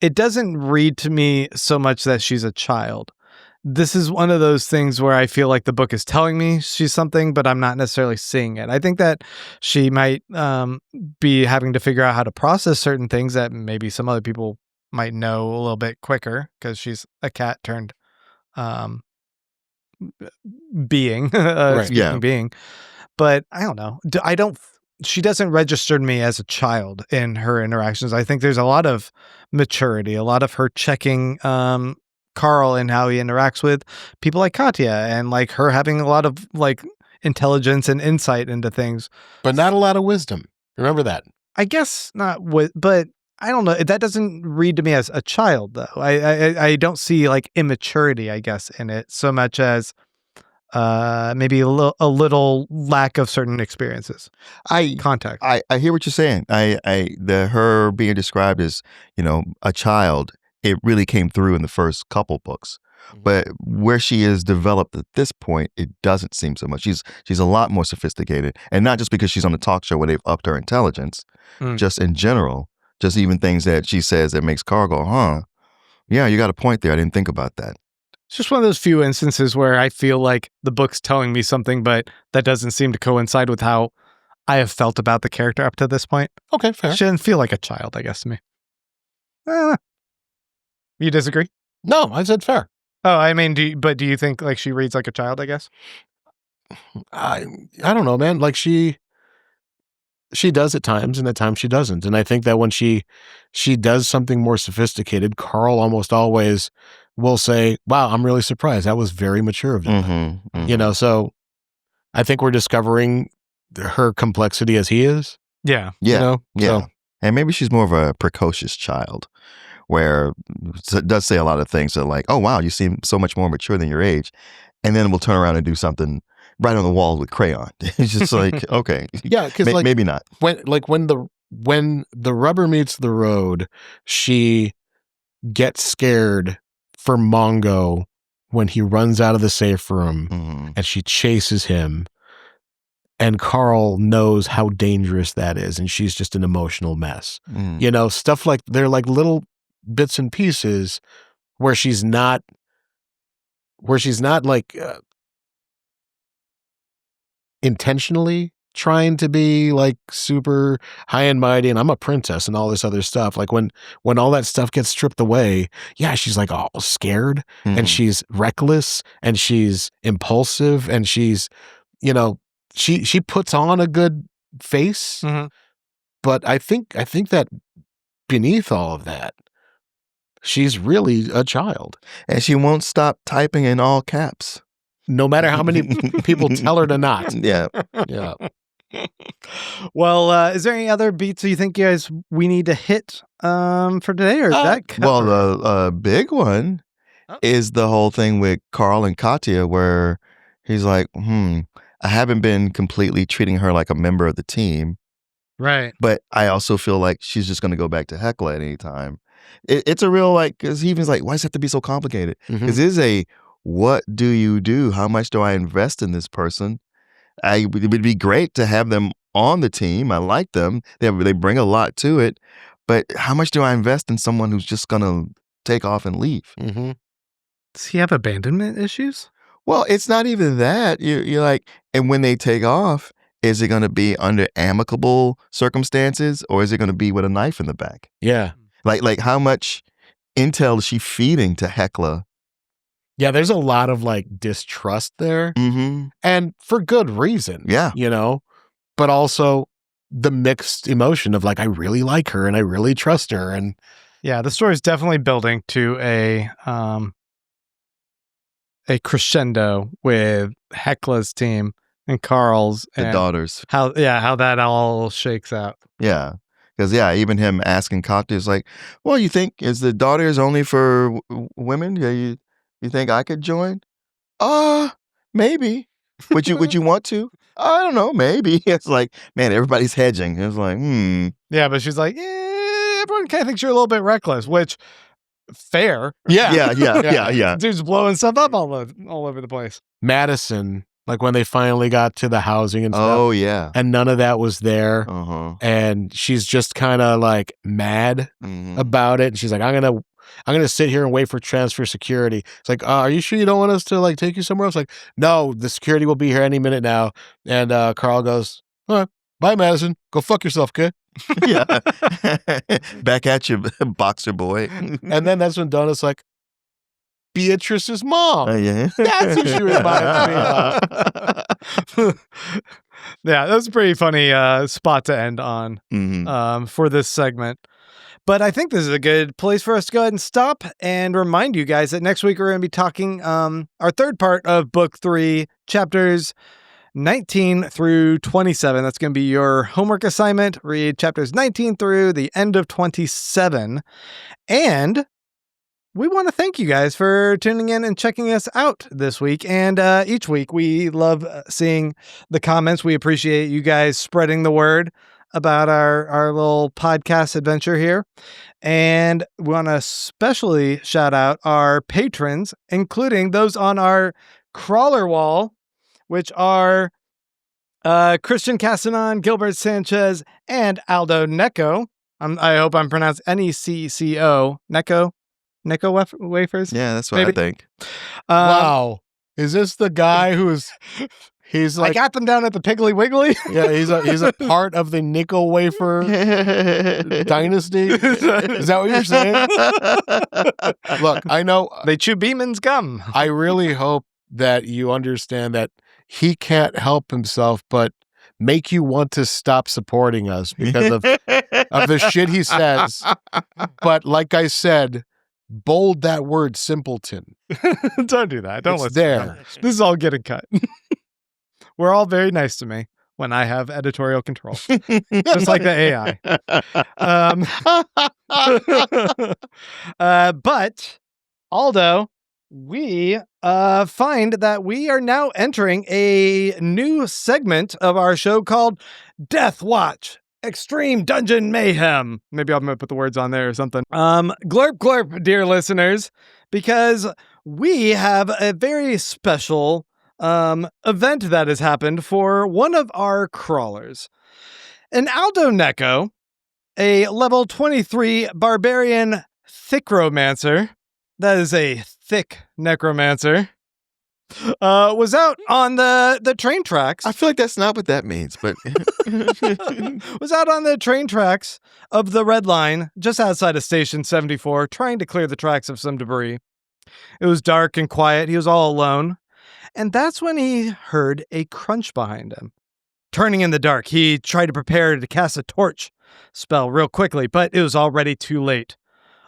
It doesn't read to me so much that she's a child. This is one of those things where I feel like the book is telling me she's something, but I'm not necessarily seeing it. I think that she might be having to figure out how to process certain things that maybe some other people might know a little bit quicker, because she's a cat turned being, speaking being. But I don't know. She doesn't register me as a child in her interactions. I think there's a lot of maturity, a lot of her checking Carl and how he interacts with people like Katya, and like her having a lot of like intelligence and insight into things, but not a lot of wisdom. Remember that. I guess not. But I don't know. That doesn't read to me as a child, though. I don't see like immaturity, I guess, in it so much as maybe a little lack of certain experiences. Contact. I hear what you're saying. Her being described as a child, it really came through in the first couple books. But where she is developed at this point, it doesn't seem so much. She's a lot more sophisticated, and not just because she's on a talk show where they've upped her intelligence, just in general, just even things that she says that makes Carl go, huh? Yeah, you got a point there. I didn't think about that. It's just one of those few instances where I feel like the book's telling me something, but that doesn't seem to coincide with how I have felt about the character up to this point. Okay, fair. She didn't feel like a child, I guess, to me. You disagree? No, I said fair. Oh, I mean, do you think like she reads like a child, I guess? I don't know, man. Like she does at times, and at times she doesn't. And I think that when she does something more sophisticated, Carl almost always will say, "Wow, I'm really surprised. That was very mature of you." You know, so I think we're discovering her complexity as he is. Yeah. Yeah. You know? Yeah. So, And maybe she's more of a precocious child where it does say a lot of things that like, oh, wow, you seem so much more mature than your age. And then we'll turn around and do something right on the wall with crayon. It's just like, okay. yeah, because like maybe not. when the rubber meets the road, she gets scared for Mongo when he runs out of the safe room and she chases him. And Carl knows how dangerous that is, and she's just an emotional mess. You know, stuff like they're like little bits and pieces where she's not like intentionally trying to be like super high and mighty and I'm a princess and all this other stuff. Like when all that stuff gets stripped away, yeah, she's like all scared and she's reckless and she's impulsive and she's, you know, she puts on a good face. But I think that beneath all of that, she's really a child. And she won't stop typing in all caps. No matter how many people tell her to not. Yeah. Yeah. Well, is there any other beats you think we need to hit for today, or is that covered? Well, the big one is the whole thing with Carl and Katya where he's like, I haven't been completely treating her like a member of the team. Right. But I also feel like she's just going to go back to Hecla at any time. It's a real like, because he even's like, why does it have to be so complicated? Because it is a, what do you do? How much do I invest in this person? It would be great to have them on the team. I like them. They bring a lot to it. But how much do I invest in someone who's just going to take off and leave? Does he have abandonment issues? Well, it's not even that. You're like, and when they take off, is it going to be under amicable circumstances or is it going to be with a knife in the back? Yeah. Like how much intel is she feeding to Hecla? Yeah, there's a lot of like distrust there. And for good reason. Yeah. You know, but also the mixed emotion of like, I really like her and I really trust her. And yeah, the story's definitely building to a crescendo with Hecla's team and Carl's The and daughters. how that all shakes out. Yeah. Because, even him asking Katya is like, well, you think, is the daughters only for women? Yeah, you think I could join? Maybe. Would you want to? I don't know, maybe. It's like, man, everybody's hedging. It's like, Yeah, but she's like, everyone kind of thinks you're a little bit reckless, which, fair. Yeah. Dude's blowing stuff up all over the place. Madison, like when they finally got to the housing and stuff. Oh, yeah. And none of that was there. And she's just kind of like mad about it. And she's like, I'm gonna sit here and wait for transfer security. It's like, are you sure you don't want us to like take you somewhere else? Like, no, the security will be here any minute now. And Carl goes, all right, bye, Madison. Go fuck yourself, kid. Yeah. Back at you, boxer boy. And then that's when Donna's like, Beatrice's mom. Yeah. That's who she reminds me of. Yeah, that's a pretty funny spot to end on for this segment. But I think this is a good place for us to go ahead and stop and remind you guys that next week we're going to be talking our third part of book 3, chapters 19 through 27. That's going to be your homework assignment. Read chapters 19 through the end of 27. And we want to thank you guys for tuning in and checking us out this week. And each week, we love seeing the comments. We appreciate you guys spreading the word about our little podcast adventure here. And we want to especially shout out our patrons, including those on our crawler wall, which are Christian Castanon, Gilbert Sanchez, and Aldo Necco. I hope I'm pronounced Necco. Necco wafers? Yeah, that's what Maybe. I think. Wow. Is this the guy he's like, I got them down at the Piggly Wiggly. yeah, he's a part of the nickel wafer dynasty. Is that what you're saying? Look, I know They chew Beeman's gum. I really hope that you understand that he can't help himself but make you want to stop supporting us because of the shit he says. But like I said, bold that word simpleton. Don't do that. Don't It's listen. there. This is all getting cut. We're all very nice to me when I have editorial control, just like the AI. But Aldo, we find that we are now entering a new segment of our show called Death Watch Extreme Dungeon Mayhem. Maybe I'm going to put the words on there or something. Glurp, glurp, dear listeners, because we have a very special event that has happened for one of our crawlers. An Aldo Neko, a level 23 barbarian thickromancer, that is a thick necromancer, was out on the train tracks. I feel like that's not what that means, but was out on the train tracks of the Red Line just outside of Station 74, trying to clear the tracks of some debris. It was dark and quiet. He was all alone. And that's when he heard a crunch behind him. Turning in the dark, he tried to prepare to cast a torch spell real quickly, but it was already too late.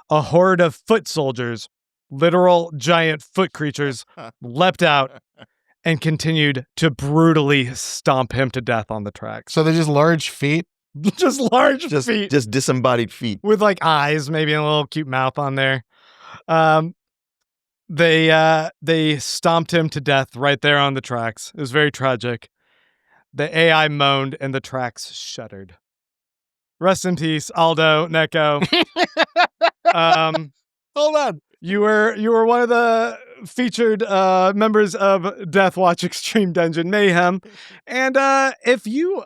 A horde of foot soldiers, literal giant foot creatures, leapt out and continued to brutally stomp him to death on the tracks. So they're just large feet? Just large feet. Just disembodied feet. With like eyes, maybe a little cute mouth on there. They stomped him to death right there on the tracks. It was very tragic. The AI moaned and the tracks shuddered. Rest in peace, Aldo Neko. Hold on. You were one of the featured members of Death Watch Extreme Dungeon Mayhem. And if you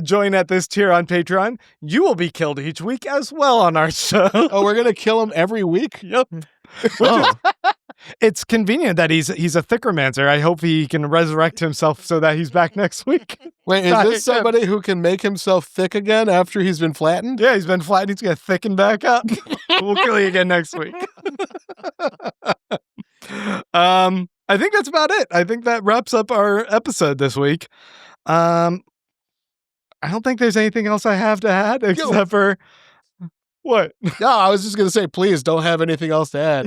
join at this tier on Patreon, you will be killed each week as well on our show. Oh, we're going to kill him every week? Yep. It's convenient that he's a thickromancer. I hope he can resurrect himself so that he's back next week. Wait, is this somebody who can make himself thick again after he's been flattened? Yeah, he's been flattened. He's going to thicken back up. We'll kill you again next week. I think that's about it. I think that wraps up our episode this week. I don't think there's anything else I have to add except for... What? No, I was just going to say, please don't have anything else to add.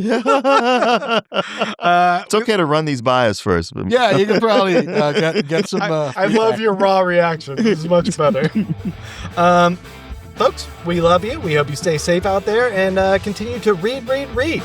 It's okay to run these by us first. Yeah, you can probably get some... I love your raw reaction. This is much better. Folks, we love you. We hope you stay safe out there and continue to read.